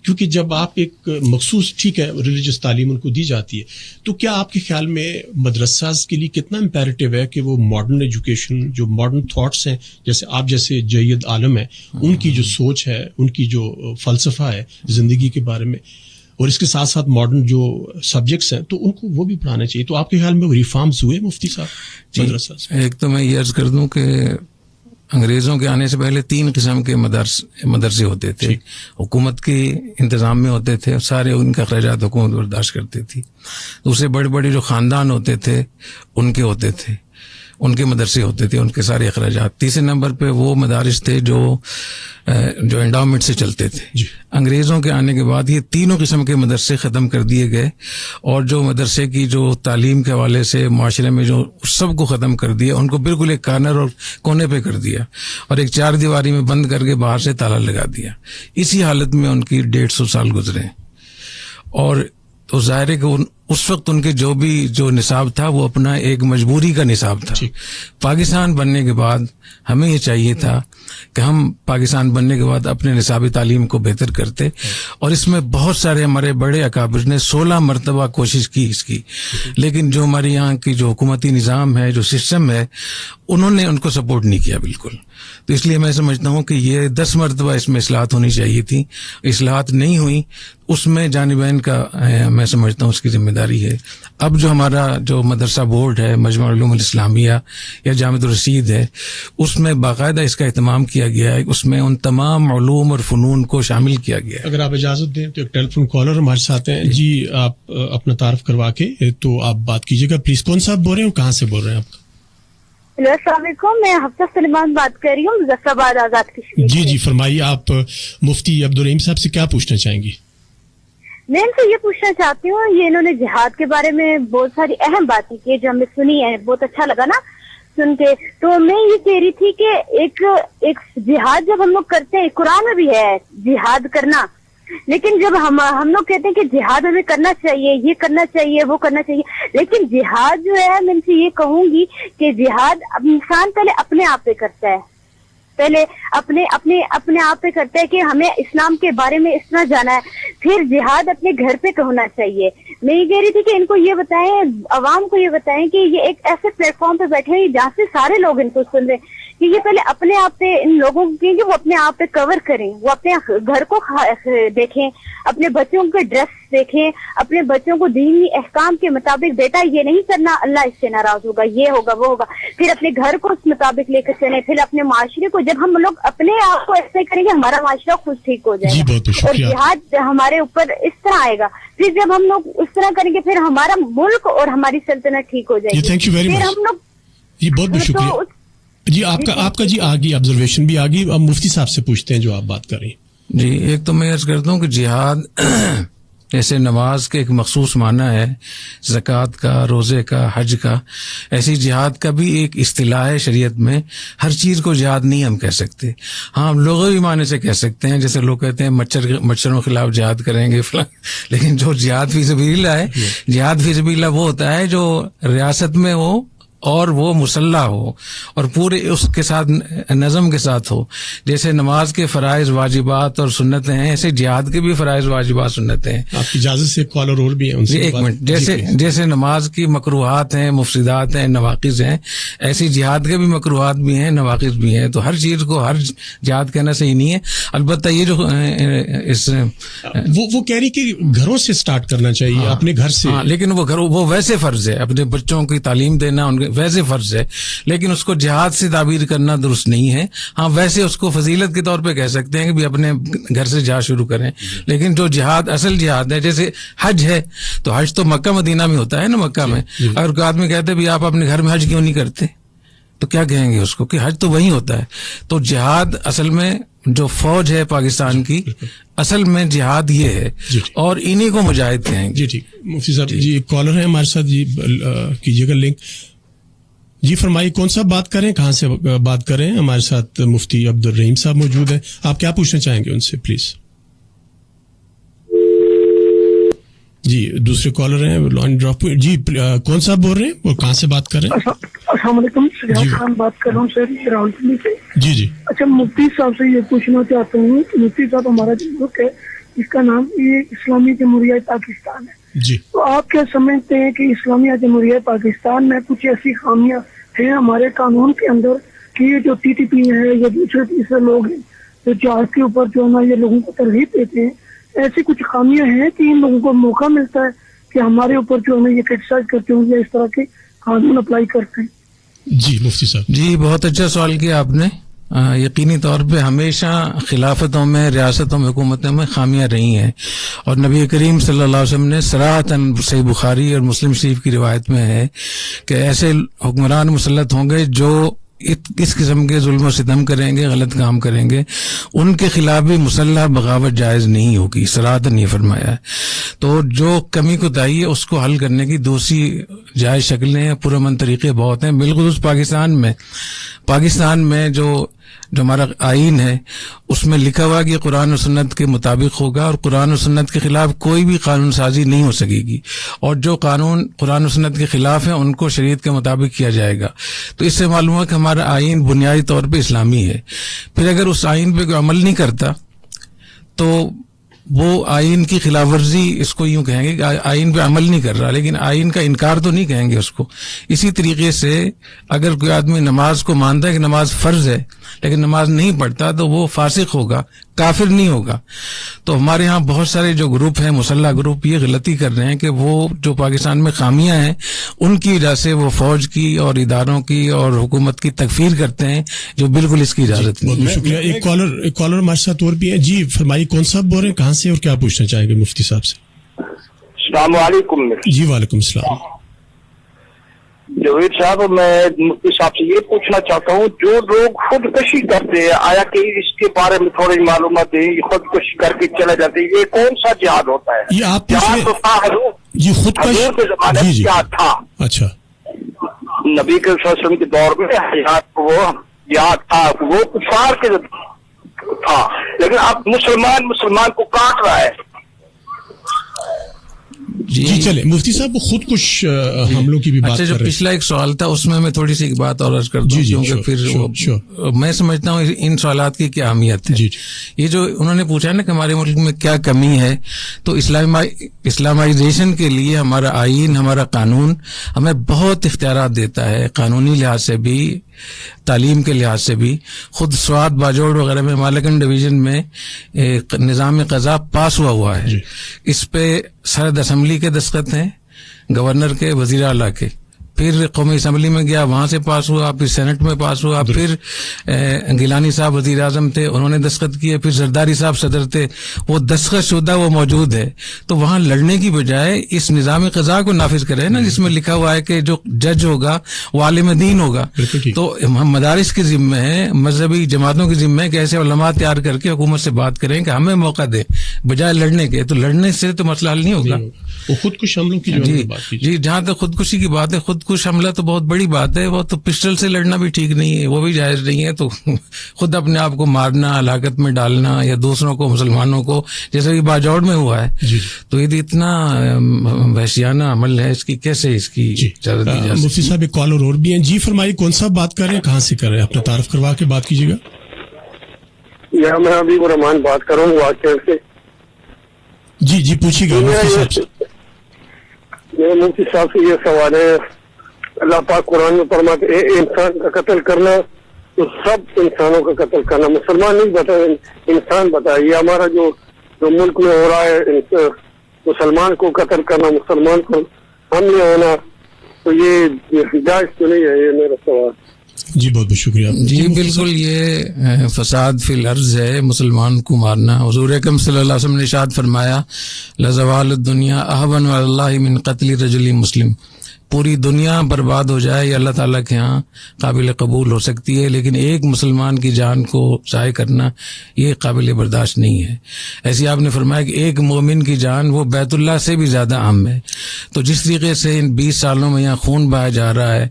کیونکہ جب آپ ایک مخصوص, ٹھیک ہے ریلیجس تعلیم ان کو دی جاتی ہے, تو کیا آپ کے خیال میں مدرساز کے لیے کتنا امپیریٹیو ہے کہ وہ ماڈرن ایجوکیشن, جو ماڈرن تھاٹس ہیں, جیسے آپ جیسے جید عالم ہیں, ان کی جو سوچ ہے, ان کی جو فلسفہ ہے زندگی کے بارے میں, اور اس کے ساتھ ساتھ ماڈرن جو سبجیکٹس ہیں تو ان کو وہ بھی پڑھانا چاہیے. تو آپ کے خیال میں ریفارمز ہوئے مفتی صاحب مدرسہ؟ ایک تو میں یہ عرض کر دوں کہ انگریزوں کے آنے سے پہلے 3 قسم کے مدرسے ہوتے تھے. حکومت کے انتظام میں ہوتے تھے, سارے ان کے اخراجات حکومت برداشت کرتی تھی. دوسرے بڑے بڑے جو خاندان ہوتے تھے ان کے ہوتے تھے, ان کے مدرسے ہوتے تھے, ان کے سارے اخراجات. تیسرے نمبر پہ وہ مدارس تھے جو انڈاؤمنٹ سے چلتے تھے. انگریزوں کے آنے کے بعد یہ تینوں قسم کے مدرسے ختم کر دیے گئے اور جو مدرسے کی جو تعلیم کے حوالے سے معاشرے میں جو سب کو ختم کر دیا, ان کو بالکل ایک کارنر اور کونے پہ کر دیا اور ایک 4 دیواری میں بند کر کے باہر سے تالا لگا دیا. اسی حالت میں ان کی 150 سال گزرے. اور تو ظاہر ہے کہ اس وقت ان کے جو نصاب تھا وہ اپنا ایک مجبوری کا نصاب تھا. پاکستان بننے کے بعد ہمیں یہ چاہیے تھا کہ ہم پاکستان بننے کے بعد اپنے نصابی تعلیم کو بہتر کرتے, اور اس میں بہت سارے ہمارے بڑے اکابر نے 16 مرتبہ کوشش کی اس کی, لیکن جو ہمارے یہاں کی جو حکومتی نظام ہے, جو سسٹم ہے, انہوں نے ان کو سپورٹ نہیں کیا بالکل. تو اس لیے میں سمجھتا ہوں کہ یہ 10 مرتبہ اس میں اصلاحات ہونی چاہیے تھی, اصلاحات نہیں ہوئی. اس میں جانبین کا میں سمجھتا ہوں اس کی ذمہ داری ہے. اب جو ہمارا جو مدرسہ بورڈ ہے مجمع العلوم الاسلامیہ یا جامعۃ الرشید ہے, اس میں باقاعدہ اس کا اہتمام کیا گیا ہے, اس میں ان تمام علوم اور فنون کو شامل کیا گیا ہے. اگر آپ اجازت دیں تو ایک ٹیلی فون کالر ہمارے ساتھ ہیں. جی آپ اپنا تعارف کروا کے تو آپ بات کیجیے گا پلیز. کون صاحب بول رہے ہیں, کہاں سے بول رہے ہیں آپ؟ ہیلو السلام علیکم, میں حفصہ سلیمان بات کر رہی ہوں مظفر آباد آزاد کشمیر. جی فرمائیے, آپ مفتی عبدالرحیم صاحب سے کیا پوچھنا چاہیں گی؟ میں ان سے یہ پوچھنا چاہتی ہوں, یہ انہوں نے جہاد کے بارے میں بہت ساری اہم باتیں کی جو ہمیں سنی ہے, بہت اچھا لگا نا سن کے. تو میں یہ کہہ رہی تھی کہ ایک جہاد جب ہم لوگ کرتے ہیں, قرآن میں بھی ہے جہاد کرنا, لیکن جب ہم لوگ کہتے ہیں کہ جہاد ہمیں کرنا چاہیے, یہ کرنا چاہیے, وہ کرنا چاہیے, لیکن جہاد جو ہے میں ان سے یہ کہوں گی کہ جہاد انسان پہلے اپنے آپ پہ کرتا ہے, پہلے اپنے آپ پہ کرتا ہے کہ ہمیں اسلام کے بارے میں اس طرح جانا ہے, پھر جہاد اپنے گھر پہ ہونا چاہیے. میں یہ کہہ رہی تھی کہ ان کو یہ بتائیں, عوام کو یہ بتائیں کہ یہ ایک ایسے پلیٹ فارم پہ بیٹھے ہیں جہاں سے سارے لوگ ان کو سن رہے ہیں, کہ یہ پہلے اپنے آپ پہ ان لوگوں کو وہ اپنے آپ پہ کور کریں, وہ اپنے گھر کو دیکھیں, اپنے بچوں کے ڈریس دیکھیں, اپنے بچوں کو دینی احکام کے مطابق, بیٹا یہ نہیں کرنا اللہ اس سے ناراض ہوگا, یہ ہوگا وہ ہوگا, پھر اپنے گھر کو اس مطابق لے کر چلیں, پھر اپنے معاشرے کو. جب ہم لوگ اپنے آپ کو ایسے کریں گے ہمارا معاشرہ خود ٹھیک ہو جائے گا, اور جہاد ہمارے اوپر اس طرح آئے گا. پھر جب ہم لوگ اس طرح کریں گے پھر ہمارا ملک اور ہماری سلطنت ٹھیک ہو جائے گی. پھر ہم لوگ جی بہت بہت شکریہ. جی آپ کا جی آگی آبزرویشن بھی آگی. اب مفتی صاحب سے پوچھتے ہیں جو آپ بات کر رہی ہیں. جی ایک تو میں عرض کرتا ہوں کہ جہاد جیسے نماز کے ایک مخصوص معنی ہے, زکوٰۃ کا, روزے کا, حج کا, ایسی جہاد کا بھی ایک اصطلاح ہے شریعت میں. ہر چیز کو جہاد نہیں ہم کہہ سکتے. ہاں ہم لغوی معنی سے کہہ سکتے ہیں, جیسے لوگ کہتے ہیں مچھروں کے خلاف جہاد کریں گے فلاں, لیکن جو جہاد فی سبیل اللہ ہے, جہاد فی سبیل اللہ وہ ہوتا ہے جو ریاست میں ہو اور وہ مسلح ہو اور پورے اس کے ساتھ نظم کے ساتھ ہو. جیسے نماز کے فرائض واجبات اور سنتیں ہیں, ایسے جہاد کے بھی فرائض واجبات سنتیں ہیں. آپ کی اجازت سے کالر اور بھی ہیں ان سے ایک منٹ. جیسے نماز کی مکروہات ہیں, مفسدات ہیں, نواقض ہیں, ایسی جہاد کے بھی مکروہات بھی ہیں, نواقض بھی ہیں. تو ہر چیز کو ہر جہاد کہنا صحیح نہیں ہے. البتہ یہ جو اس وہ کہہ رہی کہ گھروں سے سٹارٹ کرنا چاہیے, اپنے گھر سے. لیکن وہ ویسے فرض ہے, اپنے بچوں کی تعلیم دینا ان ویسے فرض ہے, لیکن اس کو جہاد سے تعبیر کرنا درست نہیں ہے. ہاں ویسے اس کو فضیلت کے طور پہ کہہ سکتے ہیں کہ بھی اپنے گھر سے جہاد شروع کریں, لیکن جو جہاد اصل جہاد ہے, جیسے حج ہے تو حج تو مکہ مدینہ میں ہوتا ہے نا, مکہ میں. اگر کوئی آدمی کہتے بھی آپ اپنے گھر میں حج کیوں نہیں کرتے, تو کیا کہیں گے اس کو کہ حج تو وہیں ہوتا ہے. تو جہاد اصل میں جو فوج ہے پاکستان کی, اصل میں جہاد یہ ہے, اور انہی کو مجاہد کہیں گے. جی ٹھیک. مفتی صاحب جی ایک کالر ہے ہمارے ساتھ, جی کیجیے گا لنک. جی فرمائیے, کون صاحب بات کریں, کہاں سے بات کریں؟ ہمارے ساتھ مفتی عبدالرحیم صاحب موجود ہیں, آپ کیا پوچھنا چاہیں گے ان سے پلیز؟ جی دوسرے کالر ہیں لائن ڈراپ. جی کون صاحب بول رہے ہیں اور کہاں سے بات کر رہے ہیں؟ السلام علیکم, سجاد خان بات کر رہا ہوں سر, راولپنڈی سے. جی جی. اچھا مفتی صاحب سے یہ پوچھنا چاہتا ہوں, مفتی صاحب ہمارا جو ملک ہے اس کا نام یہ اسلامی جمہوریہ پاکستان ہے جی, تو آپ کیا سمجھتے ہیں کہ اسلامیہ جمہوریہ پاکستان میں کچھ ایسی خامیاں ہیں ہمارے قانون کے اندر کہ یہ جو ٹی ٹی پی ہے یا دوسرے تیسرے لوگ ہیں جو جہاد کے اوپر جو ہے نا یہ لوگوں کو ترغیب دیتے ہیں, ایسی کچھ خامیاں ہیں کہ ان لوگوں کو موقع ملتا ہے کہ ہمارے اوپر جو ہے یہ کرٹیسائز کرتے ہوں یا اس طرح کے قانون اپلائی کرتے ہیں؟ جی مفتی صاحب. جی بہت اچھا سوال کیا آپ نے. یقینی طور پہ ہمیشہ خلافتوں میں, ریاستوں میں, حکومتوں میں خامیاں رہی ہیں, اور نبی کریم صلی اللہ علیہ وسلم نے صراحتاً صحیح بخاری اور مسلم شریف کی روایت میں ہے کہ ایسے حکمران مسلط ہوں گے جو اس قسم کے ظلم و ستم کریں گے, غلط کام کریں گے, ان کے خلاف بھی مسلح بغاوت جائز نہیں ہوگی. صراحتاً یہ فرمایا ہے. تو جو کمی کوتاہی ہے اس کو حل کرنے کی دوسری جائز شکلیں, پرامن طریقے بہت ہیں. بالخصوص پاکستان میں جو ہمارا آئین ہے اس میں لکھا ہوا کہ قرآن و سنت کے مطابق ہوگا, اور قرآن و سنت کے خلاف کوئی بھی قانون سازی نہیں ہو سکے گی, اور جو قانون قرآن و سنت کے خلاف ہیں ان کو شریعت کے مطابق کیا جائے گا. تو اس سے معلوم ہے کہ ہمارا آئین بنیادی طور پہ اسلامی ہے. پھر اگر اس آئین پہ کوئی عمل نہیں کرتا تو وہ آئین کی خلاف ورزی اس کو یوں کہیں گے کہ آئین پہ عمل نہیں کر رہا، لیکن آئین کا انکار تو نہیں کہیں گے اس کو. اسی طریقے سے اگر کوئی آدمی نماز کو مانتا ہے کہ نماز فرض ہے لیکن نماز نہیں پڑھتا تو وہ فاسق ہوگا، کافر نہیں ہوگا. تو ہمارے ہاں بہت سارے جو گروپ ہیں، مسلح گروپ، یہ غلطی کر رہے ہیں کہ وہ جو پاکستان میں خامیاں ہیں ان کی وجہ سے وہ فوج کی اور اداروں کی اور حکومت کی تکفیر کرتے ہیں، جو بالکل اس کی اجازت نہیں. بہت شکریہ. ایک کالر ہمارے ساتھ اور بھی ہیں. جی فرمائیے، کون صاحب بول رہے ہیں، کہاں سے، اور کیا پوچھنا چاہیں گے مفتی صاحب سے؟ السلام علیکم. جی وعلیکم السلام. جاوید صاحب، میں مفتی صاحب سے یہ پوچھنا چاہتا ہوں، جو لوگ خودکشی کرتے ہیں، آیا کہ اس کے بارے میں تھوڑی معلومات دیں؟ خودکشی کر کے چلے جاتے ہیں، یہ کون سا جہاد ہوتا ہے؟ یہ آپ جہاد تو تھا حضور جی خودکش کے زمانے میں کیا تھا؟ اچھا، نبی کے صلی اللہ علیہ وسلم کے دور میں حیات وہ جہاد تھا، وہ کفار کے تھا، لیکن اب مسلمان کو کاٹ رہا ہے. جی چلے مفتی صاحب، وہ خودکش حملوں کی بھی بات اچھا، کر جو رہے ہیں. پچھلا ایک سوال تھا اس میں تھوڑی سی ایک بات اور عرض کر دوں، کیونکہ پھر میں سمجھتا ہوں ان سوالات کی کیا اہمیت ہے. جی یہ جو انہوں نے پوچھا نا کہ ہمارے ملک میں کیا کمی ہے، تو اسلامائزیشن کے لیے ہمارا آئین، ہمارا قانون ہمیں بہت اختیارات دیتا ہے، قانونی لحاظ سے بھی، تعلیم کے لحاظ سے بھی. خود سوات، باجوڑ وغیرہ میں مالاکنڈ ڈویژن میں نظام قضا پاس ہوا ہے. اس پہ صدر اسمبلی کے دستخط ہیں، گورنر کے، وزیر اعلیٰ کے. پھر قومی اسمبلی میں گیا، وہاں سے پاس ہوا، پھر سینٹ میں پاس ہوا، پھر گیلانی صاحب وزیر اعظم تھے، انہوں نے دستخط کیے، پھر زرداری صاحب صدر تھے، وہ دستخط شدہ وہ موجود ہے. تو وہاں لڑنے کی بجائے اس نظام قضا کو نافذ کرے نا، جس میں لکھا ہوا ہے کہ جو جج ہوگا وہ عالم دین ہوگا. تو ہم مدارس کے ذمہ ہیں، مذہبی جماعتوں کے ذمہ ہے کہ ایسے علماء تیار کر کے حکومت سے بات کریں کہ ہمیں موقع دے بجائے لڑنے کے. تو لڑنے سے تو مسئلہ حل نہیں ہوگا. وہ خودکش حملوں کی جو بات کی، جی جہاں تک خودکشی کی بات ہے، خودکش حملہ تو بہت بڑی بات ہے. وہ تو پسٹل سے لڑنا بھی ٹھیک نہیں ہے، وہ بھی جائز نہیں ہے. تو خود اپنے آپ کو مارنا، ہلاکت میں ڈالنا، یا دوسروں کو، مسلمانوں کو، جیسے کہ باجوڑ میں ہوا ہے، تو یہ اتنا وحشیانہ عمل ہے، اس کی کیسے اس کی اجازت دی جا سکتی؟ مفتی صاحب ایک کالر اور بھی ہیں. جی فرمائیے، کون صاحب بات کر رہے ہیں، کہاں سے کر رہے ہیں، اپنا تعارف کروا کے بات کیجیے گا. یا میں حبیب الرحمان بات کر رہا ہوں واقعہ سے. جی پوچھیے گا مفتی صاحب سے. میرے مفتی صاحب سے یہ سوال ہے، اللہ پاک قرآن میں فرماتے ہیں انسان کا قتل کرنا تو سب انسانوں کا قتل کرنا، مسلمان نہیں بتا، انسان بتا. یہ ہمارا جو ملک میں ہو رہا ہے، مسلمان کو قتل کرنا، مسلمان کو حملے ہونا، تو یہ جائز تو نہیں ہے. یہ میرا سوال. جی بہت بہت شکریہ. جی بالکل، یہ فساد فی الارض ہے، مسلمان کو مارنا. حضور اکرم صلی اللہ علیہ وسلم نے ارشاد فرمایا، لزوال الدنیا اہون علی اللہ من قتل رجل مسلم. پوری دنیا برباد ہو جائے یہ اللہ تعالیٰ کے ہاں قابل قبول ہو سکتی ہے، لیکن ایک مسلمان کی جان کو ضائع کرنا یہ قابل برداشت نہیں ہے. ایسے آپ نے فرمایا کہ ایک مومن کی جان وہ بیت اللہ سے بھی زیادہ اہم ہے. تو جس طریقے سے ان 20 سالوں میں یہاں خون بہایا جا رہا ہے،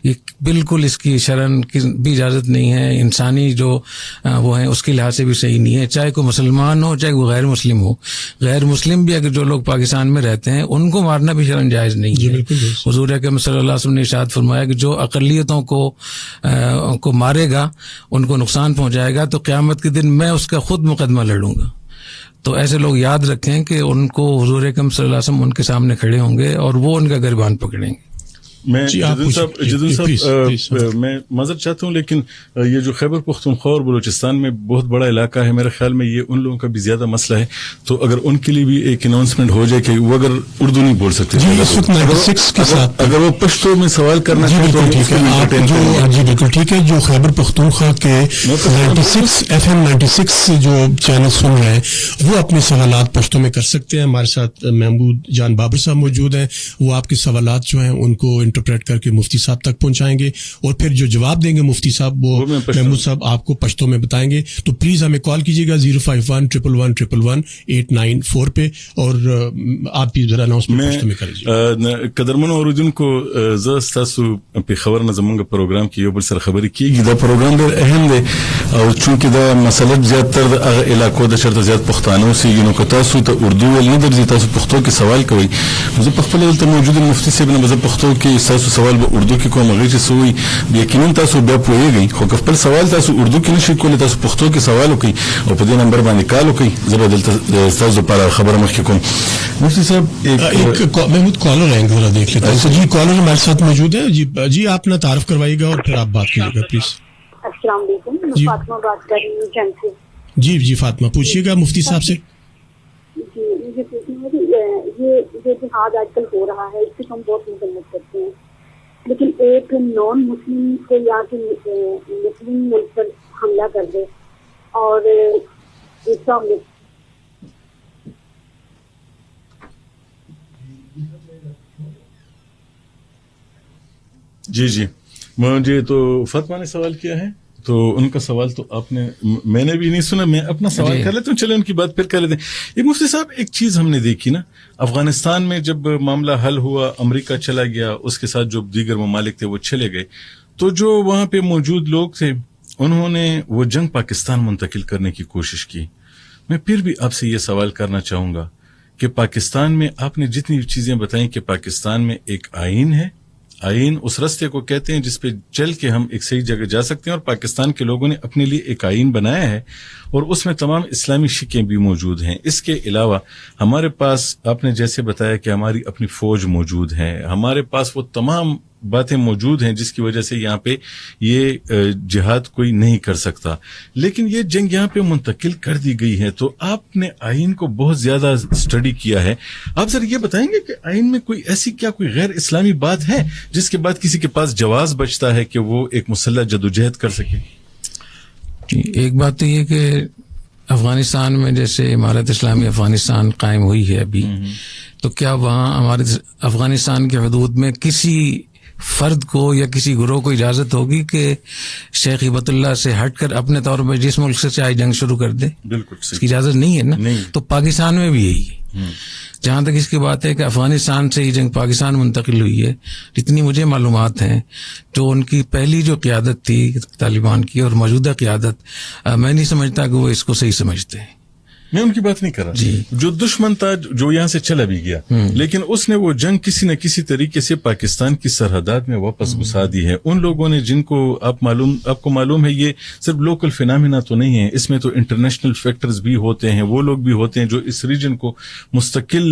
یہ بالکل اس کی شرعن کی بھی اجازت نہیں ہے، انسانی جو وہ ہیں اس کے لحاظ سے بھی صحیح نہیں ہے. چاہے کوئی مسلمان ہو، چاہے کوئی غیر مسلم ہو. غیر مسلم بھی اگر جو لوگ پاکستان میں رہتے ہیں ان کو مارنا بھی شرعن جائز نہیں ہے. حضور اکرم صلی اللہ علیہ وسلم نے ارشاد فرمایا کہ جو اقلیتوں کو مارے گا، ان کو نقصان پہنچائے گا، تو قیامت کے دن میں اس کا خود مقدمہ لڑوں گا. تو ایسے لوگ یاد رکھیں کہ ان کو حضور اکرم صلی اللہ علیہ وسلم ان کے سامنے کھڑے ہوں گے اور وہ ان کا گریبان پکڑیں گے. میں جدن صاحب میں معذرت چاہتا ہوں، لیکن یہ جو خیبر پختونخوا اور بلوچستان میں بہت بڑا علاقہ ہے، میرے خیال میں یہ ان لوگوں کا بھی زیادہ مسئلہ ہے. تو اگر ان کے لیے بھی ایک اناؤنسمنٹ ہو جائے کہ وہ اگر اردو نہیں بول سکتے، اگر وہ پشتو میں سوال کرنا چاہتے تو جی بالکل ٹھیک ہے. جو خیبر پختونخوا کے 96 FM 96 جو چینل سن رہے ہیں وہ اپنے سوالات پشتو میں کر سکتے ہیں. ہمارے ساتھ محمود جان بابر صاحب موجود ہیں، وہ آپ کے سوالات جو ہیں ان کو انٹرپریٹ کر کے مفتی صاحب تک پہنچائیں گے، اور پھر جو جواب دیں گے مفتی صاحب وہ محمود صاحب آپ کو پشتو میں بتائیں گے. تو پلیز ہمیں کال کیجیے گا 051-111-111-894 پہ، اور آپ بھی ذرا اناؤنسمنٹ پشتو میں کریے. قدرمن اوریدونکو ز تاسو په خبر نه زمونږ پروګرام کې یو بل سره خبرې کیږي. دا پروګرام ډېر اهم دی او چونکې دا مسله زیات تر هغه علاقو د چرته زیات پښتانه اوسېږي، نو که تاسو ته اردو ویل نه درځي، تاسو پښتو کې سوال کوئ. زه په خپل دلته موجود مفتي صاحب نه زه پښتو کې تاسو سوال به اردو کې کوم هغه چې سوی یقینا تاسو بیا پوهیږئ خو خپل سوال تاسو اردو کې نشئ کولی تاسو پښتو کې سوال وکړئ او په دې نمبر باندې کال وکړئ زه به دلته تاسو لپاره خبره مخکې کوم مفتی صاحب ایک محمود کالر ہیں ذرا دیکھ لیتے ہیں جی کالر ہمارے ساتھ موجود ہے جی آپ اپنا تعارف کروائیے گا اور پھر آپ بات کیجیے گا پلیز السلام علیکم میں فاطمہ بات کر رہی ہوں جنگ سے جی فاطمہ پوچھیے گا مفتی صاحب سے جی مجھے پوچھنا ہے کہ یہ جہاد آج کل ہو رہا ہے اس سے ہم بہت مذمت کرتے ہیں لیکن ایک نان مسلم کو یا کہ مسلم ملک پر حملہ کر دے اور جی مجھے تو فاطمہ نے سوال کیا ہے تو ان کا سوال تو آپ نے میں نے بھی نہیں سنا میں اپنا سوال کر لیتا ہوں چلے ان کی بات پھر کر لیتے ہیں یہ مفتی صاحب ایک چیز ہم نے دیکھی نا افغانستان میں جب معاملہ حل ہوا امریکہ چلا گیا اس کے ساتھ جو دیگر ممالک تھے وہ چلے گئے تو جو وہاں پہ موجود لوگ تھے انہوں نے وہ جنگ پاکستان منتقل کرنے کی کوشش کی میں پھر بھی آپ سے یہ سوال کرنا چاہوں گا کہ پاکستان میں آپ نے جتنی چیزیں بتائیں کہ پاکستان میں ایک آئین ہے آئین اس رستے کو کہتے ہیں جس پہ چل کے ہم ایک صحیح جگہ جا سکتے ہیں اور پاکستان کے لوگوں نے اپنے لیے ایک آئین بنایا ہے اور اس میں تمام اسلامی شکیں بھی موجود ہیں اس کے علاوہ ہمارے پاس آپ نے جیسے بتایا کہ ہماری اپنی فوج موجود ہے ہمارے پاس وہ تمام باتیں موجود ہیں جس کی وجہ سے یہاں پہ یہ جہاد کوئی نہیں کر سکتا لیکن یہ جنگ یہاں پہ منتقل کر دی گئی ہے تو آپ نے آئین کو بہت زیادہ اسٹڈی کیا ہے آپ ذرا یہ بتائیں گے کہ آئین میں کوئی ایسی کیا کوئی غیر اسلامی بات ہے جس کے بعد کسی کے پاس جواز بچتا ہے کہ وہ ایک مسلح جدوجہد کر سکے ایک بات تو یہ کہ افغانستان میں جیسے امارت اسلامی افغانستان قائم ہوئی ہے ابھی تو کیا وہاں ہمارے افغانستان کے حدود میں کسی فرد کو یا کسی گروہ کو اجازت ہوگی کہ شیخ ہبت اللہ سے ہٹ کر اپنے طور پہ جس ملک سے چاہے جنگ شروع کر دے بالکل اس کی اجازت نہیں ہے نا تو پاکستان میں بھی یہی ہے جہاں تک اس کی بات ہے کہ افغانستان سے یہ جنگ پاکستان منتقل ہوئی ہے جتنی مجھے معلومات ہیں تو ان کی پہلی جو قیادت تھی طالبان کی اور موجودہ قیادت میں نہیں سمجھتا کہ وہ اس کو صحیح سمجھتے ہیں میں ان کی بات نہیں کر رہا جو دشمن تھا جو یہاں سے چلا بھی گیا لیکن اس نے وہ جنگ کسی نہ کسی طریقے سے پاکستان کی سرحدات میں واپس گھسا دی ہے ان لوگوں نے جن کو آپ کو معلوم ہے یہ صرف لوکل فینامنا تو نہیں ہے اس میں تو انٹرنیشنل فیکٹرز بھی ہوتے ہیں وہ لوگ بھی ہوتے ہیں جو اس ریجن کو مستقل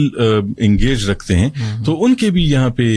انگیج رکھتے ہیں تو ان کے بھی یہاں پہ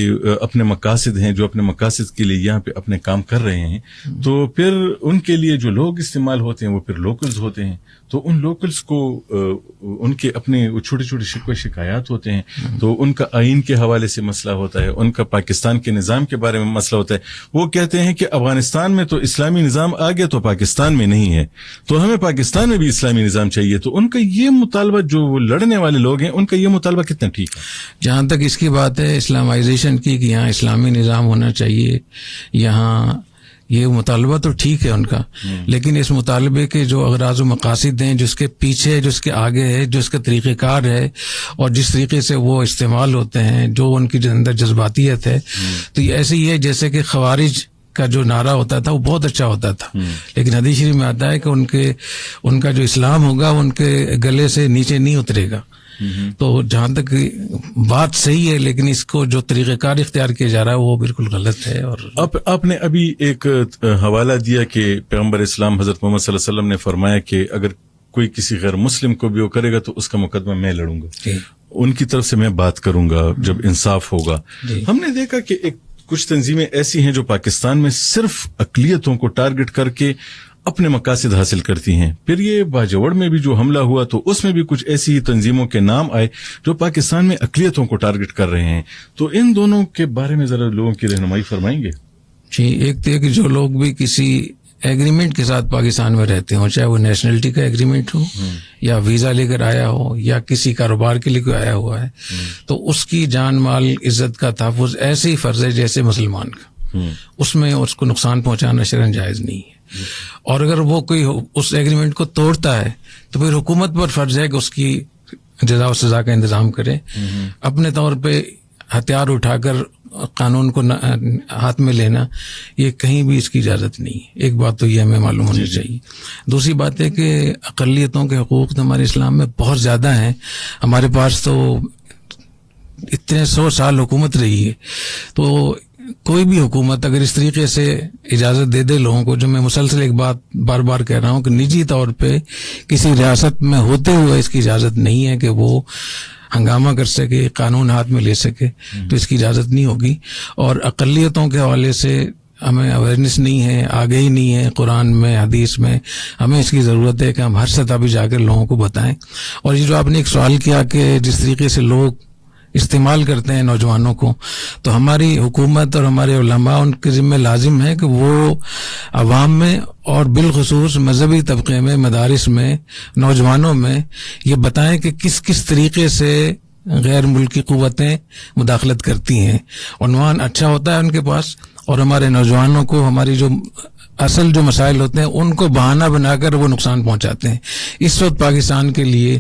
اپنے مقاصد ہیں جو اپنے مقاصد کے لیے یہاں پہ اپنے کام کر رہے ہیں تو پھر ان کے لیے جو لوگ استعمال ہوتے ہیں وہ پھر لوکلز ہوتے ہیں تو ان لوکلز کو ان کے اپنے چھوٹے چھوٹے شکوے شکایات ہوتے ہیں تو ان کا آئین کے حوالے سے مسئلہ ہوتا ہے ان کا پاکستان کے نظام کے بارے میں مسئلہ ہوتا ہے وہ کہتے ہیں کہ افغانستان میں تو اسلامی نظام آ گیا تو پاکستان میں نہیں ہے تو ہمیں پاکستان میں بھی اسلامی نظام چاہیے تو ان کا یہ مطالبہ جو لڑنے والے لوگ ہیں ان کا یہ مطالبہ کتنا ٹھیک ہے جہاں تک اس کی بات ہے اسلامائزیشن کی کہ یہاں اسلامی نظام ہونا چاہیے یہاں یہ مطالبہ تو ٹھیک ہے ان کا لیکن اس مطالبے کے جو اغراض و مقاصد ہیں جس کے پیچھے جو اس کے آگے ہے جو اس کا طریقہ کار ہے اور جس طریقے سے وہ استعمال ہوتے ہیں جو ان کی اندر جذباتیت ہے تو یہ ایسے ہی ہے جیسے کہ خوارج کا جو نعرہ ہوتا تھا وہ بہت اچھا ہوتا تھا لیکن حدیث شریف میں آتا ہے کہ ان کا جو اسلام ہوگا ان کے گلے سے نیچے نہیں اترے گا تو جہاں تک بات صحیح ہے لیکن اس کو جو طریقہ کار اختیار کیا جا رہا ہے وہ بالکل غلط ہے اور آپ نے ابھی ایک حوالہ دیا کہ پیغمبر اسلام حضرت محمد صلی اللہ علیہ وسلم نے فرمایا کہ اگر کوئی کسی غیر مسلم کو بھی وہ کرے گا تو اس کا مقدمہ میں لڑوں گا ان کی طرف سے میں بات کروں گا جب انصاف ہوگا ہم نے دیکھا کہ ایک کچھ تنظیمیں ایسی ہیں جو پاکستان میں صرف اقلیتوں کو ٹارگٹ کر کے اپنے مقاصد حاصل کرتی ہیں پھر یہ باجوڑ میں بھی جو حملہ ہوا تو اس میں بھی کچھ ایسی تنظیموں کے نام آئے جو پاکستان میں اقلیتوں کو ٹارگٹ کر رہے ہیں تو ان دونوں کے بارے میں ذرا لوگوں کی رہنمائی فرمائیں گے جی ایک تو کہ جو لوگ بھی کسی ایگریمنٹ کے ساتھ پاکستان میں رہتے ہوں چاہے وہ نیشنلٹی کا ایگریمنٹ ہو یا ویزا لے کر آیا ہو یا کسی کاروبار کے لیے کوئی آیا ہوا ہے تو اس کی جان مال عزت کا تحفظ ایسے ہی فرض ہے جیسے مسلمان کا اس میں اس کو نقصان پہنچانا شرعاً جائز نہیں ہے اور اگر وہ کوئی اس ایگریمنٹ کو توڑتا ہے تو پھر حکومت پر فرض ہے کہ اس کی جزا و سزا کا انتظام کرے اپنے طور پہ ہتھیار اٹھا کر قانون کو ہاتھ میں لینا یہ کہیں بھی اس کی اجازت نہیں ہے ایک بات تو یہ ہمیں معلوم ہونی چاہیے دوسری بات ہے کہ اقلیتوں کے حقوق تو ہمارے اسلام میں بہت زیادہ ہیں ہمارے پاس تو اتنے 100 سال حکومت رہی ہے تو کوئی بھی حکومت اگر اس طریقے سے اجازت دے دے لوگوں کو، جو میں مسلسل ایک بات بار بار کہہ رہا ہوں کہ نجی طور پہ کسی ریاست میں ہوتے ہوئے اس کی اجازت نہیں ہے کہ وہ ہنگامہ کر سکے، قانون ہاتھ میں لے سکے، تو اس کی اجازت نہیں ہوگی. اور اقلیتوں کے حوالے سے ہمیں اویئرنیس نہیں ہے، آگہی نہیں ہے قرآن میں، حدیث میں. ہمیں اس کی ضرورت ہے کہ ہم ہر سطح پہ جا کر لوگوں کو بتائیں. اور یہ جو آپ نے ایک سوال کیا کہ جس طریقے سے لوگ استعمال کرتے ہیں نوجوانوں کو، تو ہماری حکومت اور ہمارے علماء ان کے ذمہ لازم ہے کہ وہ عوام میں اور بالخصوص مذہبی طبقے میں، مدارس میں، نوجوانوں میں یہ بتائیں کہ کس کس طریقے سے غیر ملکی قوتیں مداخلت کرتی ہیں. عنوان اچھا ہوتا ہے ان کے پاس، اور ہمارے نوجوانوں کو ہماری جو اصل جو مسائل ہوتے ہیں ان کو بہانہ بنا کر وہ نقصان پہنچاتے ہیں. اس وقت پاکستان کے لیے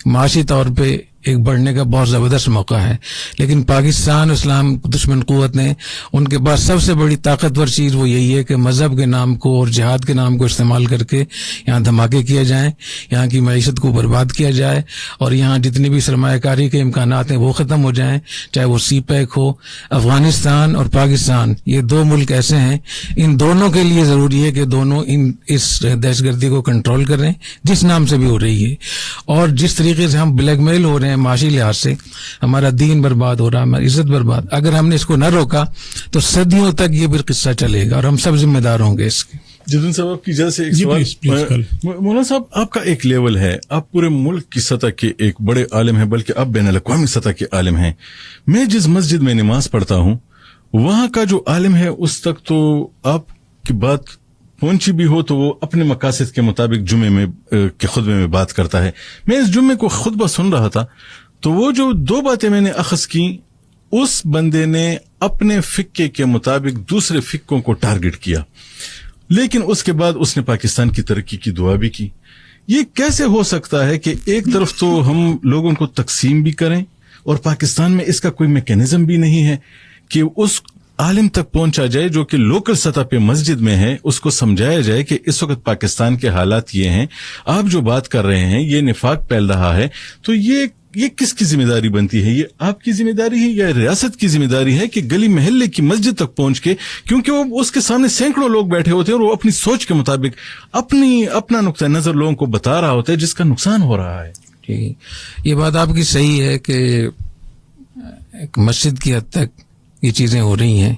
معاشی طور پہ ایک بڑھنے کا بہت زبردست موقع ہے، لیکن پاکستان اسلام دشمن قوت نے ان کے پاس سب سے بڑی طاقتور چیز وہ یہی ہے کہ مذہب کے نام کو اور جہاد کے نام کو استعمال کر کے یہاں دھماکے کیے جائیں، یہاں کی معیشت کو برباد کیا جائے، اور یہاں جتنی بھی سرمایہ کاری کے امکانات ہیں وہ ختم ہو جائیں، چاہے وہ سی پیک ہو. افغانستان اور پاکستان یہ دو ملک ایسے ہیں، ان دونوں کے لیے ضروری ہے کہ دونوں اس دہشت گردی کو کنٹرول کریں جس نام سے بھی ہو رہی ہے. اور جس طریقے سے ہم بلیک میل ہو رہے ہیں معاشی لحاظ سے، ہمارا دین برباد ہو رہا ہے، ہماری عزت برباد. اگر ہم نے اس کو نہ روکا تو صدیوں تک یہ پھر قصہ چلے گا اور ہم سب ذمہ دار ہوں گے اس کے. جتن صاحب آپ کی اجازت سے ایک سوال. مولانا صاحب، آپ کا ایک لیول ہے، آپ پورے ملک کی سطح کے ایک بڑے عالم ہیں، بلکہ آپ بین الاقوامی سطح کے عالم ہیں. میں جس مسجد میں نماز پڑھتا ہوں وہاں کا جو عالم ہے اس تک تو آپ کی بات پہنچی بھی ہو تو وہ اپنے مقاصد کے مطابق جمعے میں کے خطبے میں بات کرتا ہے. میں اس جمعے کو خطبہ سن رہا تھا تو وہ جو دو باتیں میں نے اخذ کی، اس بندے نے اپنے فقے کے مطابق دوسرے فقوں کو ٹارگٹ کیا، لیکن اس کے بعد اس نے پاکستان کی ترقی کی دعا بھی کی. یہ کیسے ہو سکتا ہے کہ ایک طرف تو ہم لوگوں کو تقسیم بھی کریں اور پاکستان میں اس کا کوئی میکینزم بھی نہیں ہے کہ اس عالم تک پہنچا جائے جو کہ لوکل سطح پہ مسجد میں ہے، اس کو سمجھایا جائے کہ اس وقت پاکستان کے حالات یہ ہیں، آپ جو بات کر رہے ہیں یہ نفاق پھیل رہا ہے. تو یہ کس کی ذمہ داری بنتی ہے؟ یہ آپ کی ذمہ داری ہے یا ریاست کی ذمہ داری ہے کہ گلی محلے کی مسجد تک پہنچ کے، کیونکہ وہ اس کے سامنے سینکڑوں لوگ بیٹھے ہوتے ہیں اور وہ اپنی سوچ کے مطابق اپنا نقطہ نظر لوگوں کو بتا رہا ہوتا ہے جس کا نقصان ہو رہا ہے. جی، یہ بات آپ کی صحیح ہے کہ ایک مسجد کی حد تک یہ چیزیں ہو رہی ہیں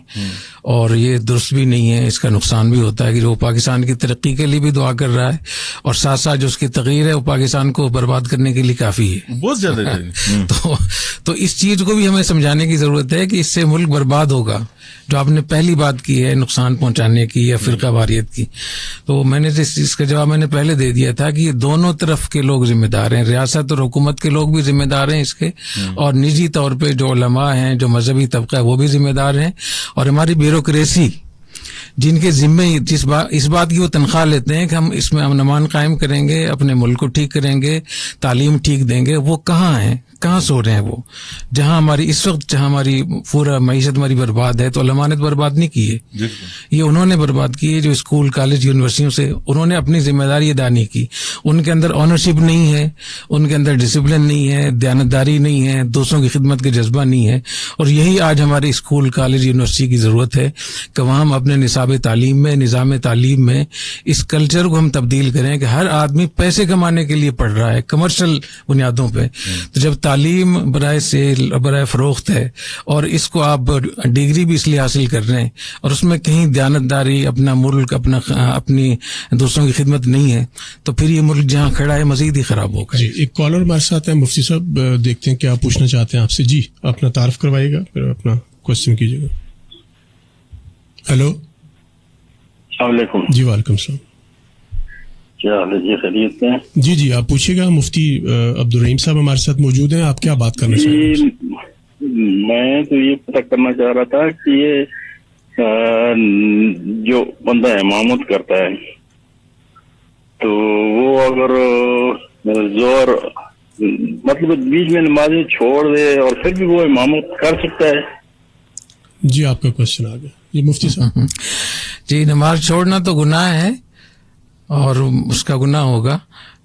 اور یہ درست بھی نہیں ہے. اس کا نقصان بھی ہوتا ہے کہ وہ پاکستان کی ترقی کے لیے بھی دعا کر رہا ہے اور ساتھ ساتھ جو اس کی تغیر ہے وہ پاکستان کو برباد کرنے کے لیے کافی ہے، بہت زیادہ. تو اس چیز کو بھی ہمیں سمجھانے کی ضرورت ہے کہ اس سے ملک برباد ہوگا. جو آپ نے پہلی بات کی ہے نقصان پہنچانے کی یا فرقہ واریت کی، تو میں نے اس کا جواب میں نے پہلے دے دیا تھا کہ یہ دونوں طرف کے لوگ ذمہ دار ہیں، ریاست اور حکومت کے لوگ بھی ذمہ دار ہیں اس کے، اور نجی طور پہ جو علماء ہیں، جو مذہبی طبقہ ہے وہ بھی ذمہ دار ہیں، اور ہماری بیوروکریسی جن کے ذمے اس بات کی وہ تنخواہ لیتے ہیں کہ ہم اس میں امن امان قائم کریں گے، اپنے ملک کو ٹھیک کریں گے، تعلیم ٹھیک دیں گے، وہ کہاں ہیں؟ کہاں سو رہے ہیں وہ؟ جہاں ہماری پورا معیشت ہماری برباد ہے تو علماء نے برباد نہیں کی ہے، یہ انہوں نے برباد کی ہے جو اسکول کالج یونیورسٹیوں سے انہوں نے اپنی ذمہ داری ادا نہیں کی. ان کے اندر آنرشپ نہیں ہے، ان کے اندر ڈسپلن نہیں ہے، دیانتداری نہیں ہے، دوسروں کی خدمت کے جذبہ نہیں ہے. اور یہی آج ہمارے اسکول کالج یونیورسٹی کی ضرورت ہے کہ وہاں ہم اپنے نصاب تعلیم میں، نظام تعلیم میں اس کلچر کو ہم تبدیل کریں کہ ہر آدمی پیسے کمانے کے لیے پڑھ رہا ہے کمرشل بنیادوں پہ. تو جب تعلیم برائے سیل برائے فروخت ہے اور اس کو آپ ڈگری بھی اس لیے حاصل کر رہے ہیں اور اس میں کہیں دیانتداری، اپنا ملک، اپنی دوسروں کی خدمت نہیں ہے، تو پھر یہ ملک جہاں کھڑا ہے مزید ہی خراب ہوگا. جی، ایک کالر ہمارے ساتھ ہیں مفتی صاحب، دیکھتے ہیں کیا پوچھنا چاہتے ہیں آپ سے. جی، اپنا تعارف کروائیے گا پھر اپنا کوشچن کیجیے گا. ہیلو، السلام علیکم. جی وعلیکم السلام. کیا حال ہے جی؟ خیریت ہیں؟ جی جی، آپ پوچھیے گا. مفتی عبدالرحیم صاحب ہمارے ساتھ موجود ہیں، آپ کیا بات کرنا چاہیں گے؟ میں تو یہ پتہ کرنا چاہ رہا تھا کہ یہ جو بندہ امامت کرتا ہے تو وہ اگر زور مطلب بیچ میں نمازیں چھوڑ دے اور پھر بھی وہ امامت کر سکتا ہے؟ جی، آپ کا کوشچن آ گیا. یہ مفتی صاحب. جی، نماز چھوڑنا تو گناہ ہے اور اس کا گناہ ہوگا،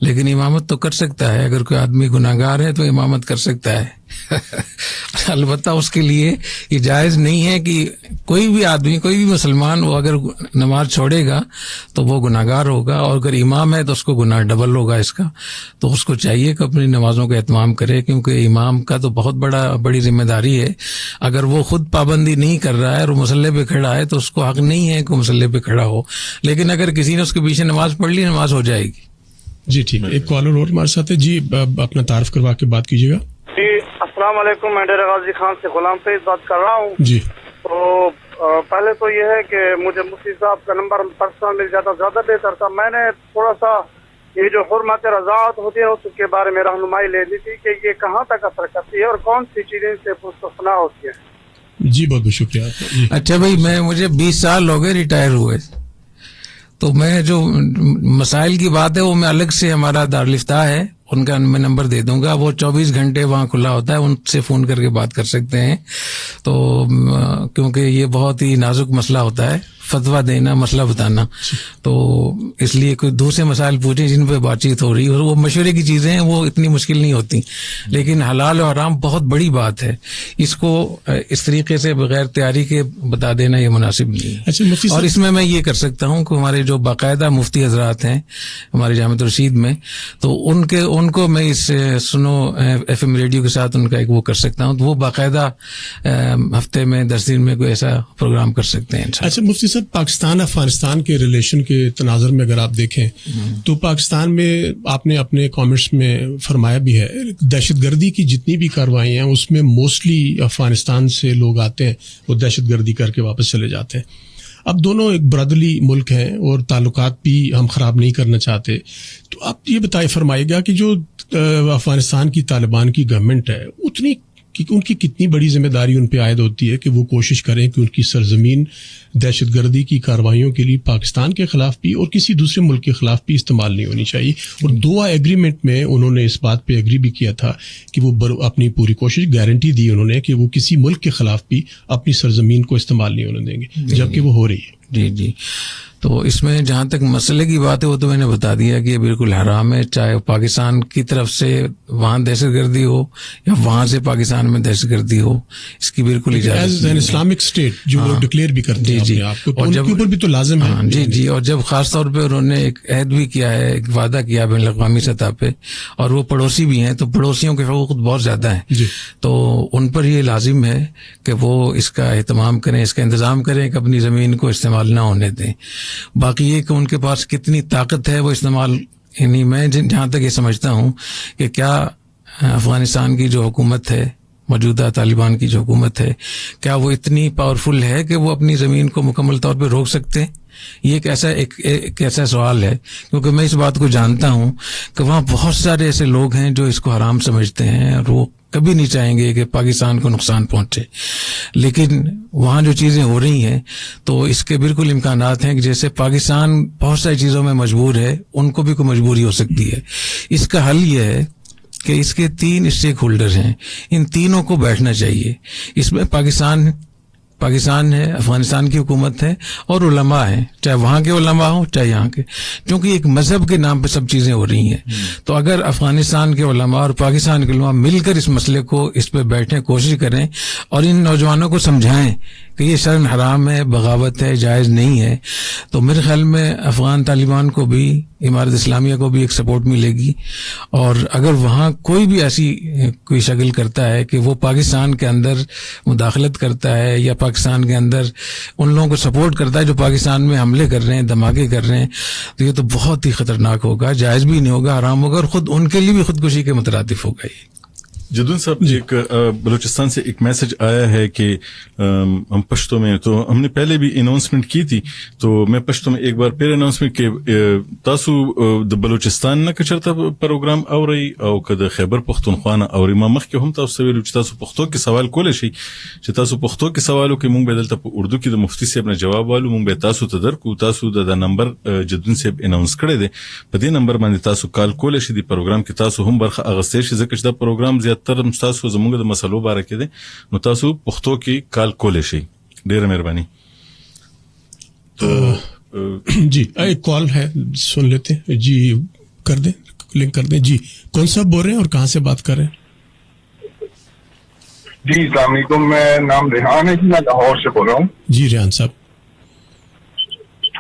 لیکن امامت تو کر سکتا ہے. اگر کوئی آدمی گناہگار ہے تو امامت کر سکتا ہے. البتہ اس کے لیے یہ جائز نہیں ہے کہ کوئی بھی آدمی، کوئی بھی مسلمان وہ اگر نماز چھوڑے گا تو وہ گناہگار ہوگا، اور اگر امام ہے تو اس کو گناہ ڈبل ہوگا اس کا. تو اس کو چاہیے کہ اپنی نمازوں کا اہتمام کرے، کیونکہ امام کا تو بہت بڑی ذمہ داری ہے. اگر وہ خود پابندی نہیں کر رہا ہے اور مسلح پہ کھڑا ہے تو اس کو حق نہیں ہے کہ مسلح پہ کھڑا ہو. لیکن اگر کسی نے اس کے پیچھے نماز پڑھ لی، نماز ہو جائے گی. جی ٹھیک ہے، ایک کالر اور ہمارے ساتھ ہے. جی اپنا تعارف کروا کے بات کیجیے گا. جی السلام علیکم، میں ڈیر غازی خان سے غلام فیض بات کر رہا ہوں. جی تو پہلے تو یہ ہے کہ مجھے مفتی صاحب کا نمبر پرسنل مل جاتا زیادہ بہتر تھا. میں نے تھوڑا سا یہ جو حرمت رضاعت ہوتی ہے اس کے بارے میں رہنمائی لینی تھی کہ یہ کہاں تک اثر کرتی ہے اور کون سی چیزیں سے مستثنا ہوتی ہے. جی بہت بہت شکریہ آپ کا. اچھا بھائی، مجھے 20 سال ہو گئے ریٹائر ہوئے، تو میں جو مسائل کی بات ہے وہ میں الگ سے، ہمارا دارالفتاح ہے ان کا میں نمبر دے دوں گا، وہ 24 گھنٹے وہاں کھلا ہوتا ہے، ان سے فون کر کے بات کر سکتے ہیں. تو کیونکہ یہ بہت ہی نازک مسئلہ ہوتا ہے، فتویٰ دینا، مسئلہ بتانا، تو اس لیے کوئی دوسرے مسائل پوچھیں جن پہ بات چیت ہو رہی ہے، اور وہ مشورے کی چیزیں ہیں، وہ اتنی مشکل نہیں ہوتی. لیکن حلال و حرام بہت بڑی بات ہے، اس کو اس طریقے سے بغیر تیاری کے بتا دینا یہ مناسب نہیں ہے. اچھا مفتی اور اس میں یہ کر سکتا ہوں کہ ہمارے جو باقاعدہ مفتی حضرات ہیں ہمارے جامعۃ الرشید میں، تو ان کو میں اس سنو ایف ایم ریڈیو کے ساتھ ان کا ایک وہ کر سکتا ہوں، تو وہ باقاعدہ ہفتے میں 10 دن میں کوئی ایسا پروگرام کر سکتے ہیں. اچھا مفتی صاحب، پاکستان افغانستان کے ریلیشن کے تناظر میں اگر آپ دیکھیں تو پاکستان میں آپ نے اپنے کامنٹس میں فرمایا بھی ہے، دہشت گردی کی جتنی بھی کارروائیاں ہیں اس میں موسٹلی افغانستان سے لوگ آتے ہیں، وہ دہشت گردی کر کے واپس چلے جاتے ہیں. اب دونوں ایک برادری ملک ہیں اور تعلقات بھی ہم خراب نہیں کرنا چاہتے، تو آپ یہ فرمائے گا کہ جو افغانستان کی طالبان کی گورنمنٹ ہے ان کی کتنی بڑی ذمہ داری ان پہ عائد ہوتی ہے کہ وہ کوشش کریں کہ ان کی سرزمین دہشت گردی کی کارروائیوں کے لیے پاکستان کے خلاف بھی اور کسی دوسرے ملک کے خلاف بھی استعمال نہیں ہونی چاہیے. اور دوحہ ایگریمنٹ میں انہوں نے اس بات پہ ایگری بھی کیا تھا کہ وہ اپنی پوری کوشش، گارنٹی دی انہوں نے کہ وہ کسی ملک کے خلاف بھی اپنی سرزمین کو استعمال نہیں ہونے دیں گے، جبکہ وہ ہو رہی ہے. جی تو اس میں جہاں تک مسئلے کی بات ہے وہ تو میں نے بتا دیا کہ یہ بالکل حرام ہے، چاہے پاکستان کی طرف سے وہاں دہشت گردی ہو یا وہاں سے پاکستان میں دہشت گردی ہو، اس کی بالکل اجازت نہیں. اسلامک اسٹیٹ جو وہ ڈکلیئر بھی کرتے ہیں اپنے آپ کو، تو ان کے اوپر بھی تو لازم ہے. جی اور جب خاص طور پہ انہوں نے ایک عہد بھی کیا ہے، ایک وعدہ کیا بین الاقوامی سطح پہ، اور وہ پڑوسی بھی ہیں، تو پڑوسیوں کے حقوق بہت زیادہ ہیں، تو ان پر یہ لازم ہے کہ وہ اس کا اہتمام کریں، اس کا انتظام کریں کہ اپنی زمین کو استعمال نہ ہونے دیں. باقی یہ کہ ان کے پاس کتنی طاقت ہے وہ استعمال، یعنی میں جہاں تک یہ سمجھتا ہوں کہ کیا افغانستان کی جو حکومت ہے، موجودہ طالبان کی جو حکومت ہے، کیا وہ اتنی پاورفل ہے کہ وہ اپنی زمین کو مکمل طور پہ روک سکتے ہیں؟ یہ ایک ایسا سوال ہے، کیونکہ میں اس بات کو جانتا ہوں کہ وہاں بہت سارے ایسے لوگ ہیں جو اس کو حرام سمجھتے ہیں اور وہ کبھی نہیں چاہیں گے کہ پاکستان کو نقصان پہنچے. لیکن وہاں جو چیزیں ہو رہی ہیں تو اس کے بالکل امکانات ہیں کہ جیسے پاکستان بہت ساری چیزوں میں مجبور ہے، ان کو بھی کوئی مجبوری ہو سکتی ہے. اس کا حل یہ ہے کہ اس کے 3 اسٹیک ہولڈر ہیں، ان تینوں کو بیٹھنا چاہیے. اس میں پاکستان ہے، افغانستان کی حکومت ہے اور علماء ہیں، چاہے وہاں کے علماء ہوں چاہے یہاں کے، کیونکہ ایک مذہب کے نام پہ سب چیزیں ہو رہی ہیں. تو اگر افغانستان کے علماء اور پاکستان کے علماء مل کر اس مسئلے کو اس پہ بیٹھیں، کوشش کریں اور ان نوجوانوں کو سمجھائیں کہ یہ شرم حرام ہے، بغاوت ہے، جائز نہیں ہے، تو میرے خیال میں افغان طالبان کو بھی، امارت اسلامیہ کو بھی ایک سپورٹ ملے گی. اور اگر وہاں کوئی بھی ایسی کوئی شکل کرتا ہے کہ وہ پاکستان کے اندر مداخلت کرتا ہے یا پاکستان کے اندر ان لوگوں کو سپورٹ کرتا ہے جو پاکستان میں حملے کر رہے ہیں، دھماکے کر رہے ہیں، تو یہ تو بہت ہی خطرناک ہوگا، جائز بھی نہیں ہوگا، حرام ہوگا، اور خود ان کے لیے بھی خودکشی کے مترادف ہوگا. یہ جدون صاحب، ایک بلوچستان سے ایک میسج آیا ہے کہ ہم پشتو میں، تو ہم نے پہلے بھی اناؤنسمنٹ کی تھی، تو میں پشتو میں ایک بار پھر اناؤنسمنٹ کہ تاسو د بلوچستان نه کچرته پروګرام اوري او که د خیبر پښتونخوا نه اوري. ما مخکې هم تاسو ویلو چې تاسو پښتو کې سوال کولی شئ، چې تاسو پښتو کې سوال وکړئ، موږ به دلته په اردو کې د مفتي صاحب نه جواب والو، موږ به تاسو ته درکو. تاسو د نمبر جدون صاحب اناؤنس کړی دی، په دې نمبر باندې تاسو کال کولی شئ. د پروګرام کې تاسو هم برخه اخیستی شئ، ځکه چې دا پروګرام زیاتره تاسو زموږ د مسلو باره کې دی، نو تاسو پښتو کې کال کولی شئ. ډیره مهرباني. جی ایک کال ہے، سن لیتے ہیں. جی کر دیں لنک کر دیں. جی کون صاحب بول رہے ہیں اور کہاں سے بات کر رہے ہیں؟ جی السلام علیکم، میں نام ریحان ہے جی، میں لاہور سے بول رہا ہوں. جی ریحان صاحب،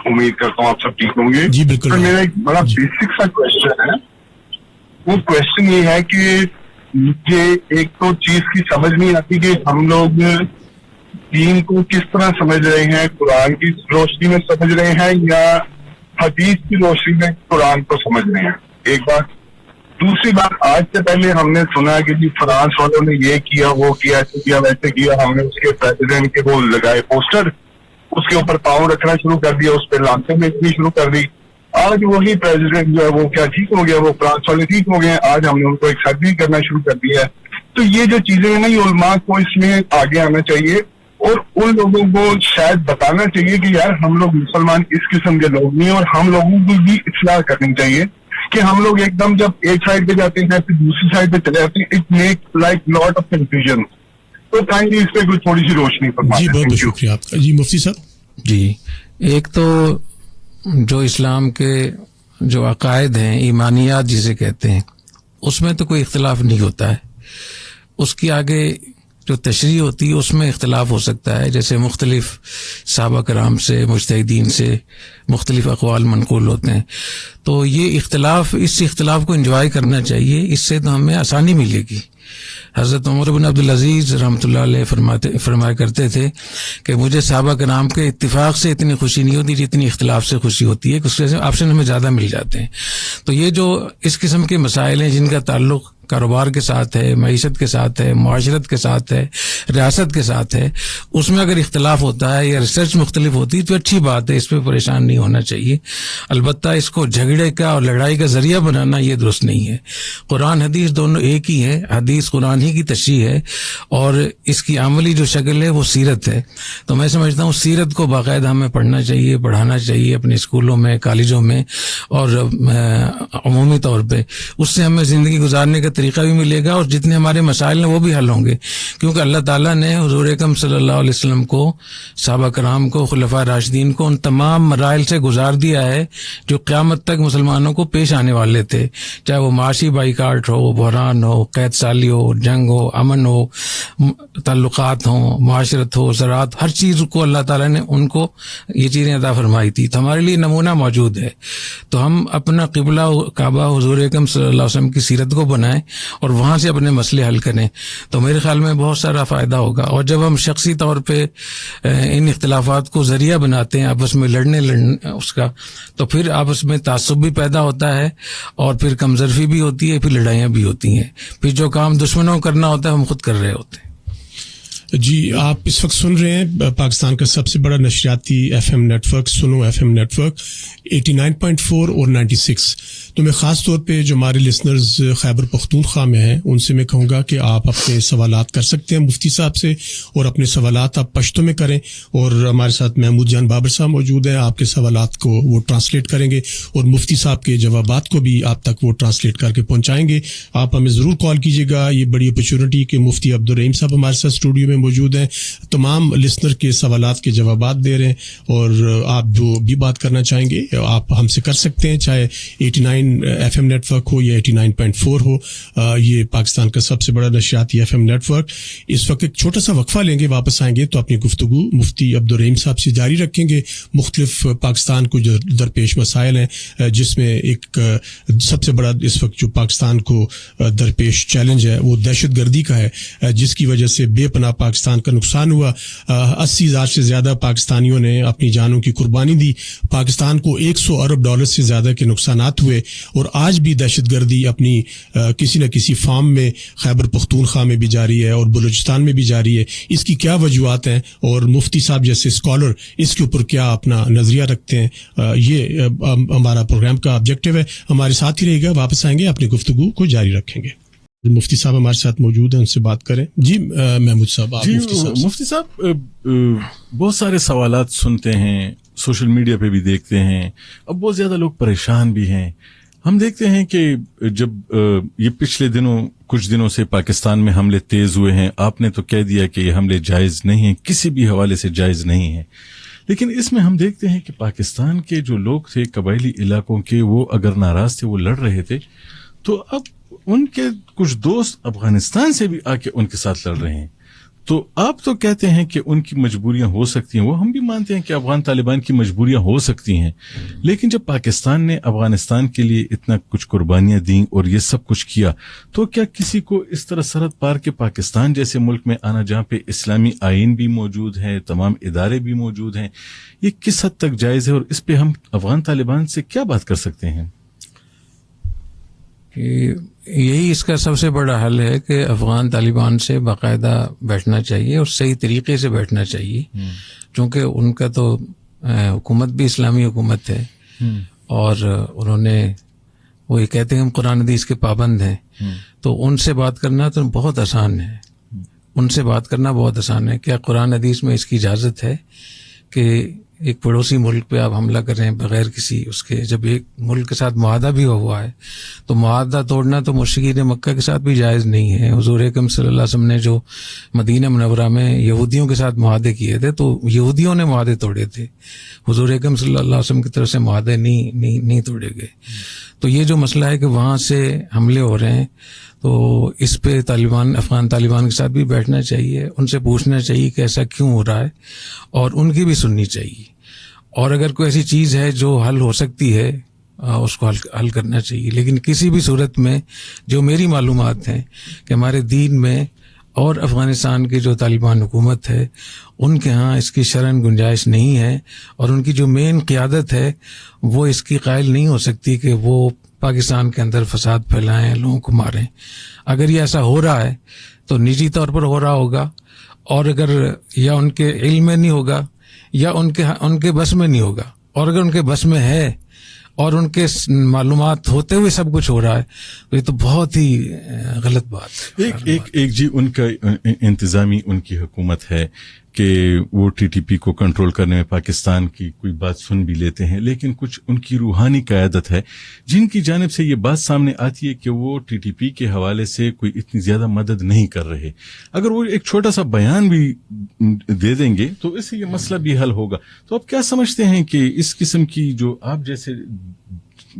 امید کرتا ہوں آپ سب ٹھیک ہوں گے. جی بالکل. میرا ایک بڑا بیسک سا کوشچن ہے. وہ کوشچن یہ ہے کہ مجھے ایک تو چیز کی سمجھ نہیں آتی کہ ہم لوگ دین کو کس طرح سمجھ رہے ہیں، قرآن کی روشنی میں سمجھ رہے ہیں یا حدیث کی روشنی میں قرآن کو سمجھ رہے ہیں. ایک بات. دوسری بات، آج سے پہلے ہم نے سنا کہ جی فرانس والوں نے یہ کیا، وہ کیا، ایسے کیا، ویسے کیا. ہم نے اس کے پریزیڈنٹ کے وہ لگائے پوسٹر، اس کے اوپر پاؤں رکھنا شروع کر دیا، اس پہ لانچیں بیچنی شروع کر دی. آج وہی پریزیڈنٹ جو ہے وہ کیا ٹھیک ہو گیا، وہ فرانس والے ٹھیک ہو گئے. آج ہم نے ان کو ایکسیپٹ بھی کرنا شروع کر دیا ہے. تو یہ جو چیزیں ہیں نا، یہ علماء کو اس میں آگے آنا چاہیے اور ان لوگوں کو شاید بتانا چاہیے کہ یار ہم لوگ مسلمان اس قسم کے لوگ نہیں، اور ہم لوگوں کو بھی اصلاح کرنی چاہیے کہ ہم لوگ ایک دم جب ایک سائڈ پہ جاتے ہیں پھر دوسری سائڈ پہ چلے جاتے ہیں. It make like lot of confusion. تو کائنڈلی اس پہ کوئی تھوڑی سی روشنی فرمائیں. جی بہت بہت شکریہ آپ کا. جی مفتی صاحب. جی ایک تو جو اسلام کے جو عقائد ہیں، ایمانیات جسے کہتے ہیں، اس میں تو کوئی اختلاف نہیں ہوتا ہے. اس کی آگے جو تشریح ہوتی ہے اس میں اختلاف ہو سکتا ہے، جیسے مختلف صحابہ کرام سے، مجتہدین سے مختلف اقوال منقول ہوتے ہیں. تو یہ اختلاف، اس اختلاف کو انجوائے کرنا چاہیے، اس سے تو ہمیں آسانی ملے گی. حضرت عمر بن عبدالعزیز رحمۃ اللہ علیہ فرمایا کرتے تھے کہ مجھے صحابہ کرام کے اتفاق سے اتنی خوشی نہیں ہوتی جتنی اختلاف سے خوشی ہوتی ہے، اس سے آپشن ہمیں زیادہ مل جاتے ہیں. تو یہ جو اس قسم کے مسائل ہیں جن کا تعلق کاروبار کے ساتھ ہے، معیشت کے ساتھ ہے، معاشرت کے ساتھ ہے، ریاست کے ساتھ ہے، اس میں اگر اختلاف ہوتا ہے یا ریسرچ مختلف ہوتی ہے تو اچھی بات ہے، اس پہ پریشان نہیں ہونا چاہیے. البتہ اس کو جھگڑے کا اور لڑائی کا ذریعہ بنانا یہ درست نہیں ہے. قرآن حدیث دونوں ایک ہی ہے. حدیث قرآن ہی کی تشریح ہے اور اس کی عملی جو شکل ہے وہ سیرت ہے. تو میں سمجھتا ہوں سیرت کو باقاعدہ ہمیں پڑھنا چاہیے، پڑھانا چاہیے اپنے اسکولوں میں، کالجوں میں اور عمومی طور پہ. اس سے ہمیں زندگی گزارنے کا طریقہ بھی ملے گا اور جتنے ہمارے مسائل ہیں وہ بھی حل ہوں گے، کیونکہ اللہ تعالیٰ نے حضور اکرم صلی اللہ علیہ وسلم کو، صحابہ کرام کو، خلفائے راشدین کو ان تمام مراحل سے گزار دیا ہے جو قیامت تک مسلمانوں کو پیش آنے والے تھے، چاہے وہ معاشی بائیکاٹ ہو، بحران ہو، قید سالی ہو، جنگ ہو، امن ہو، تعلقات ہوں، معاشرت ہو، زراعت، ہر چیز کو اللہ تعالیٰ نے ان کو یہ چیزیں عطا فرمائی تھی. تو ہمارے لیے نمونہ موجود ہے. تو ہم اپنا قبلہ کعبہ حضور اکرم صلی اللہ علیہ وسلم کی سیرت کو بنائیں اور وہاں سے اپنے مسئلے حل کریں، تو میرے خیال میں بہت سارا فائدہ ہوگا. اور جب ہم شخصی طور پہ ان اختلافات کو ذریعہ بناتے ہیں آپس میں لڑنے اس کا، تو پھر آپس میں تعصب بھی پیدا ہوتا ہے اور پھر کمزرفی بھی ہوتی ہے، پھر لڑائیاں بھی ہوتی ہیں. پھر جو کام دشمنوں کو کرنا ہوتا ہے ہم خود کر رہے ہوتے ہیں. جی آپ اس وقت سن رہے ہیں پاکستان کا سب سے بڑا نشریاتی ایف ایم نیٹ ورک، سنو ایف ایم نیٹ ورک 89.4 اور 96. تو میں خاص طور پہ جو ہمارے لسنرز خیبر پختونخوا میں ہیں ان سے میں کہوں گا کہ آپ اپنے سوالات کر سکتے ہیں مفتی صاحب سے، اور اپنے سوالات آپ پشتو میں کریں. اور ہمارے ساتھ محمود جان بابر صاحب موجود ہیں، آپ کے سوالات کو وہ ٹرانسلیٹ کریں گے اور مفتی صاحب کے جوابات کو بھی آپ تک وہ ٹرانسلیٹ کر کے پہنچائیں گے. آپ ہمیں ضرور کال کیجیے گا. یہ بڑی اپرچونٹی کہ مفتی عبدالرحیم صاحب ہمارے ساتھ اسٹوڈیو میں موجود ہیں، تمام لسنر کے سوالات کے جوابات دے رہے ہیں. اور آپ جو بھی بات کرنا چاہیں گے آپ ہم سے کر سکتے ہیں، چاہے 89 ایف ایم نیٹ ورک ہو یا 89.4 ہو. یہ پاکستان کا سب سے بڑا نشریاتی ایف ایم نیٹ ورک. اس وقت ایک چھوٹا سا وقفہ لیں گے، واپس آئیں گے تو اپنی گفتگو مفتی عبدالرحیم صاحب سے جاری رکھیں گے. مختلف پاکستان کو جو درپیش مسائل ہیں، جس میں ایک سب سے بڑا اس وقت جو پاکستان کو درپیش چیلنج ہے وہ دہشت گردی کا ہے، جس کی وجہ سے بے پناہ پاکستان کا نقصان ہوا. 80,000 سے زیادہ پاکستانیوں نے اپنی جانوں کی قربانی دی. پاکستان کو $100 ارب سے زیادہ کے نقصانات ہوئے، اور آج بھی دہشت گردی اپنی کسی نہ کسی فارم میں خیبر پختونخوا میں بھی جاری ہے اور بلوچستان میں بھی جاری ہے. اس کی کیا وجوہات ہیں اور مفتی صاحب جیسے اسکالر اس کے اوپر کیا اپنا نظریہ رکھتے ہیں، یہ ہمارا پروگرام کا آبجیکٹو ہے. ہمارے ساتھ ہی رہے گا، واپس آئیں گے اپنی گفتگو کو جاری رکھیں گے. مفتی صاحب ہمارے ساتھ موجود ہیں، ان سے بات کریں. جی محمود صاحب. جی مفتی صاحب، بہت سارے سوالات سنتے ہیں، سوشل میڈیا پہ بھی دیکھتے ہیں. اب بہت زیادہ لوگ پریشان بھی ہیں. ہم دیکھتے ہیں کہ جب یہ پچھلے کچھ دنوں سے پاکستان میں حملے تیز ہوئے ہیں، آپ نے تو کہہ دیا کہ یہ حملے جائز نہیں ہیں، کسی بھی حوالے سے جائز نہیں ہیں، لیکن اس میں ہم دیکھتے ہیں کہ پاکستان کے جو لوگ تھے قبائلی علاقوں کے، وہ اگر ناراض تھے، وہ لڑ رہے تھے، تو اب ان کے کچھ دوست افغانستان سے بھی آ کے ان کے ساتھ لڑ رہے ہیں. تو آپ تو کہتے ہیں کہ ان کی مجبوریاں ہو سکتی ہیں, وہ ہم بھی مانتے ہیں کہ افغان طالبان کی مجبوریاں ہو سکتی ہیں, لیکن جب پاکستان نے افغانستان کے لیے اتنا کچھ قربانیاں دیں اور یہ سب کچھ کیا, تو کیا کسی کو اس طرح سرحد پار کے پاکستان جیسے ملک میں آنا جہاں پہ اسلامی آئین بھی موجود ہے, تمام ادارے بھی موجود ہیں, یہ کس حد تک جائز ہے اور اس پہ ہم افغان طالبان سے کیا بات کر سکتے ہیں؟ یہی اس کا سب سے بڑا حل ہے کہ افغان طالبان سے باقاعدہ بیٹھنا چاہیے اور صحیح طریقے سے بیٹھنا چاہیے, چونکہ ان کا تو حکومت بھی اسلامی حکومت ہے اور انہوں نے وہ یہ کہتے ہیں ہم قرآن حدیث کے پابند ہیں, تو ان سے بات کرنا تو بہت آسان ہے, ان سے بات کرنا بہت آسان ہے. کیا قرآن حدیث میں اس کی اجازت ہے کہ ایک پڑوسی ملک پہ آپ حملہ کر رہے ہیں بغیر کسی اس کے, جب ایک ملک کے ساتھ معاہدہ بھی ہوا ہے تو معاہدہ توڑنا تو مشرکین مکہ کے ساتھ بھی جائز نہیں ہے. حضور اکرم صلی اللہ علیہ وسلم نے جو مدینہ منورہ میں یہودیوں کے ساتھ معاہدے کیے تھے تو یہودیوں نے معاہدے توڑے تھے, حضور اکرم صلی اللہ علیہ وسلم کی طرف سے معاہدے نہیں توڑے گئے. تو یہ جو مسئلہ ہے کہ وہاں سے حملے ہو رہے ہیں تو اس پہ افغان طالبان کے ساتھ بھی بیٹھنا چاہیے, ان سے پوچھنا چاہیے کہ ایسا کیوں ہو رہا ہے اور ان کی بھی سننی چاہیے, اور اگر کوئی ایسی چیز ہے جو حل ہو سکتی ہے اس کو حل کرنا چاہیے. لیکن کسی بھی صورت میں جو میری معلومات ہیں کہ ہمارے دین میں اور افغانستان کی جو طالبان حکومت ہے ان کے ہاں اس کی شرعاً گنجائش نہیں ہے, اور ان کی جو مین قیادت ہے وہ اس کی قائل نہیں ہو سکتی کہ وہ پاکستان کے اندر فساد پھیلائیں, لوگوں کو ماریں. اگر یہ ایسا ہو رہا ہے تو نجی طور پر ہو رہا ہوگا, اور اگر یا ان کے علم میں نہیں ہوگا یا ان کے بس میں نہیں ہوگا, اور اگر ان کے بس میں ہے اور ان کے معلومات ہوتے ہوئے سب کچھ ہو رہا ہے تو یہ تو بہت ہی غلط بات ہے. ایک جی ان کا انتظامی ان کی حکومت ہے کہ وہ ٹی ٹی پی کو کنٹرول کرنے میں پاکستان کی کوئی بات سن بھی لیتے ہیں, لیکن کچھ ان کی روحانی قیادت ہے جن کی جانب سے یہ بات سامنے آتی ہے کہ وہ ٹی ٹی پی کے حوالے سے کوئی اتنی زیادہ مدد نہیں کر رہے. اگر وہ ایک چھوٹا سا بیان بھی دے دیں گے تو اس سے یہ مسئلہ بھی حل ہوگا. تو آپ کیا سمجھتے ہیں کہ اس قسم کی جو آپ جیسے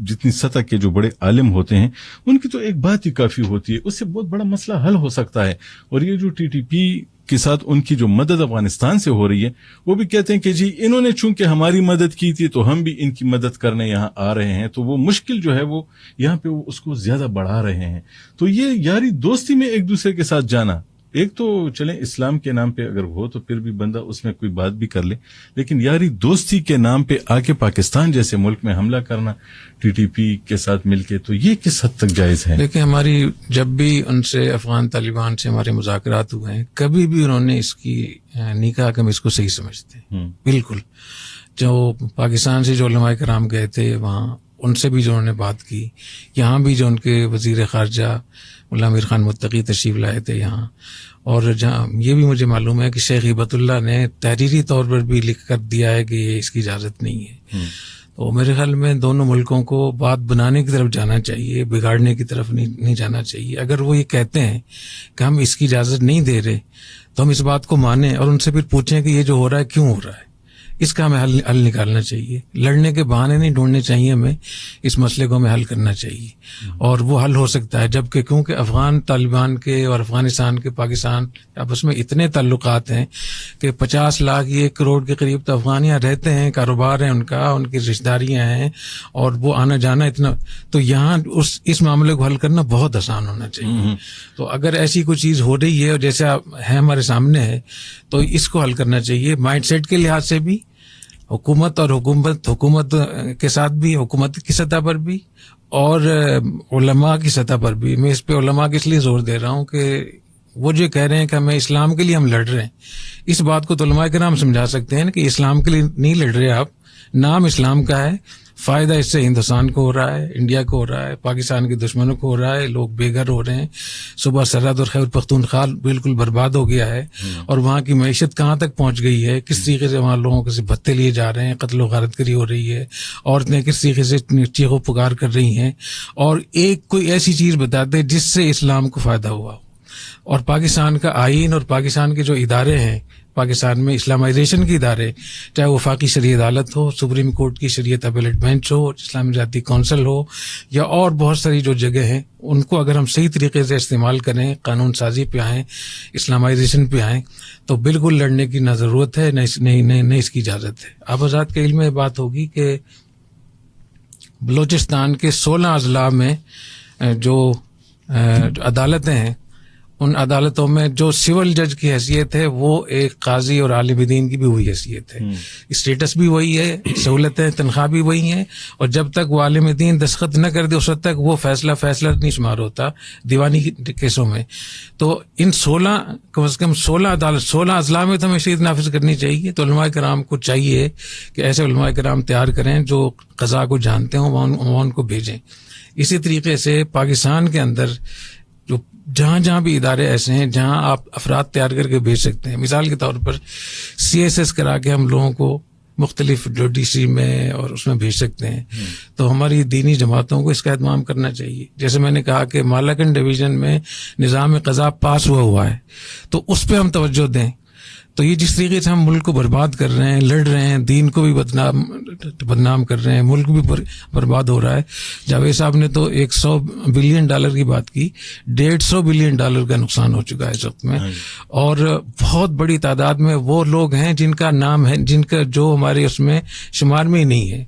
جتنی سطح کے جو بڑے عالم ہوتے ہیں ان کی تو ایک بات ہی کافی ہوتی ہے, اس سے بہت بڑا مسئلہ حل ہو سکتا ہے. اور یہ جو ٹی ٹی پی کے ساتھ ان کی جو مدد افغانستان سے ہو رہی ہے وہ بھی کہتے ہیں کہ جی انہوں نے چونکہ ہماری مدد کی تھی تو ہم بھی ان کی مدد کرنے یہاں آ رہے ہیں, تو وہ مشکل جو ہے وہ یہاں پہ وہ اس کو زیادہ بڑھا رہے ہیں. تو یہ یاری دوستی میں ایک دوسرے کے ساتھ جانا, ایک تو چلیں اسلام کے نام پہ اگر ہو تو پھر بھی بندہ اس میں کوئی بات بھی کر لے, لیکن یاری دوستی کے نام پہ آ کے پاکستان جیسے ملک میں حملہ کرنا ٹی ٹی پی کے ساتھ مل کے, تو یہ کس حد تک جائز ہے؟ دیکھیں ہماری جب بھی ان سے افغان طالبان سے ہمارے مذاکرات ہوئے ہیں کبھی بھی انہوں نے اس کی نہیں کہا کہ ہم اس کو صحیح سمجھتے ہیں. بالکل جو پاکستان سے جو علماء کرام گئے تھے وہاں ان سے بھی جو انہوں نے بات کی, یہاں بھی جو ان کے وزیر خارجہ ملا امیر خان متقی تشریف لائے تھے یہاں, اور جہاں یہ بھی مجھے معلوم ہے کہ شیخ ہبت اللہ نے تحریری طور پر بھی لکھ کر دیا ہے کہ یہ اس کی اجازت نہیں ہے. تو میرے خیال میں دونوں ملکوں کو بات بنانے کی طرف جانا چاہیے, بگاڑنے کی طرف نہیں جانا چاہیے. اگر وہ یہ کہتے ہیں کہ ہم اس کی اجازت نہیں دے رہے تو ہم اس بات کو مانیں اور ان سے پھر پوچھیں کہ یہ جو ہو رہا ہے کیوں ہو رہا ہے, اس کا ہمیں حل نکالنا چاہیے. لڑنے کے بہانے نہیں ڈھونڈنے چاہیے, ہمیں اس مسئلے کو ہمیں حل کرنا چاہیے, اور وہ حل ہو سکتا ہے جبکہ کیونکہ افغان طالبان کے اور افغانستان کے پاکستان آپس میں اتنے تعلقات ہیں کہ 50 لاکھ 1 کروڑ کے قریب تو افغان یہاں رہتے ہیں, کاروبار ہے ان کا, ان کی رشتہ داریاں ہیں, اور وہ آنا جانا اتنا, تو یہاں اس معاملے کو حل کرنا بہت آسان ہونا چاہیے. تو اگر ایسی کوئی چیز ہو رہی ہے اور جیسا ہے ہمارے سامنے ہے تو اس کو حل کرنا چاہیے مائنڈ سیٹ کے لحاظ سے بھی, حکومت کے ساتھ بھی, حکومت کی سطح پر بھی اور علماء کی سطح پر بھی. میں اس پہ علماء کے اس لیے زور دے رہا ہوں کہ وہ جو کہہ رہے ہیں کہ ہمیں اسلام کے لیے ہم لڑ رہے ہیں, اس بات کو تو علماء کرام سمجھا سکتے ہیں کہ اسلام کے لیے نہیں لڑ رہے آپ, نام اسلام کا ہے, فائدہ اس سے ہندوستان کو ہو رہا ہے, انڈیا کو ہو رہا ہے, پاکستان کے دشمنوں کو ہو رہا ہے, لوگ بے گھر ہو رہے ہیں. صبح سرحد اور خیبر پختونخوا بالکل برباد ہو گیا ہے, اور وہاں کی معیشت کہاں تک پہنچ گئی ہے, کس طریقے سے وہاں لوگوں سے بھتے لیے جا رہے ہیں, قتل و غارت گری ہو رہی ہے, عورتیں کس طریقے سے چیخ و پکار کر رہی ہیں. اور ایک کوئی ایسی چیز بتاتے جس سے اسلام کو فائدہ ہوا ہو. اور پاکستان کا آئین اور پاکستان کے جو ادارے ہیں پاکستان میں اسلامائزیشن کے ادارے, چاہے وفاقی شرعی عدالت ہو, سپریم کورٹ کی شریعت اپیلیٹ بینچ ہو, اسلامی جاتی کونسل ہو, یا اور بہت ساری جو جگہ ہیں, ان کو اگر ہم صحیح طریقے سے استعمال کریں, قانون سازی پہ آئیں, اسلامائزیشن پہ آئیں, تو بالکل لڑنے کی نہ ضرورت ہے نہ اس کی اجازت ہے. آپ حضرات کے علم میں بات ہوگی کہ بلوچستان کے 16 اضلاع میں جو عدالتیں ہیں, ان عدالتوں میں جو سول جج کی حیثیت ہے وہ ایک قاضی اور عالم دین کی بھی وہی حیثیت ہے. اسٹیٹس بھی وہی ہے, سہولتیں, تنخواہ بھی وہی ہیں, اور جب تک وہ عالم دین دستخط نہ کر دے اس وقت تک وہ فیصلہ نہیں شمار ہوتا دیوانی کیسوں میں. تو ان 16 کم از کم 16 اضلاع میں تو ہمیں شریعت نافذ کرنی چاہیے. تو علماء کرام کو چاہیے کہ ایسے علماء کرام تیار کریں جو قضاء کو جانتے ہوں, وہاں ان کو بھیجیں. اسی طریقے سے پاکستان کے اندر جو جہاں بھی ادارے ایسے ہیں جہاں آپ افراد تیار کر کے بھیج سکتے ہیں, مثال کے طور پر CSS کرا کے ہم لوگوں کو مختلف جو DC میں اور اس میں بھیج سکتے ہیں. تو ہماری دینی جماعتوں کو اس کا اہتمام کرنا چاہیے. جیسے میں نے کہا کہ مالاکنڈ ڈویژن میں نظام قضا پاس ہوا ہے, تو اس پہ ہم توجہ دیں. تو یہ جس طریقے سے ہم ملک کو برباد کر رہے ہیں, لڑ رہے ہیں, دین کو بھی بدنام کر رہے ہیں, ملک بھی برباد ہو رہا ہے. جاوید صاحب نے تو $100 بلین کی بات کی, $150 بلین کا نقصان ہو چکا ہے اس وقت میں, اور بہت بڑی تعداد میں وہ لوگ ہیں جن کا نام ہے, جن کا جو ہمارے اس میں شمار میں ہی نہیں ہے.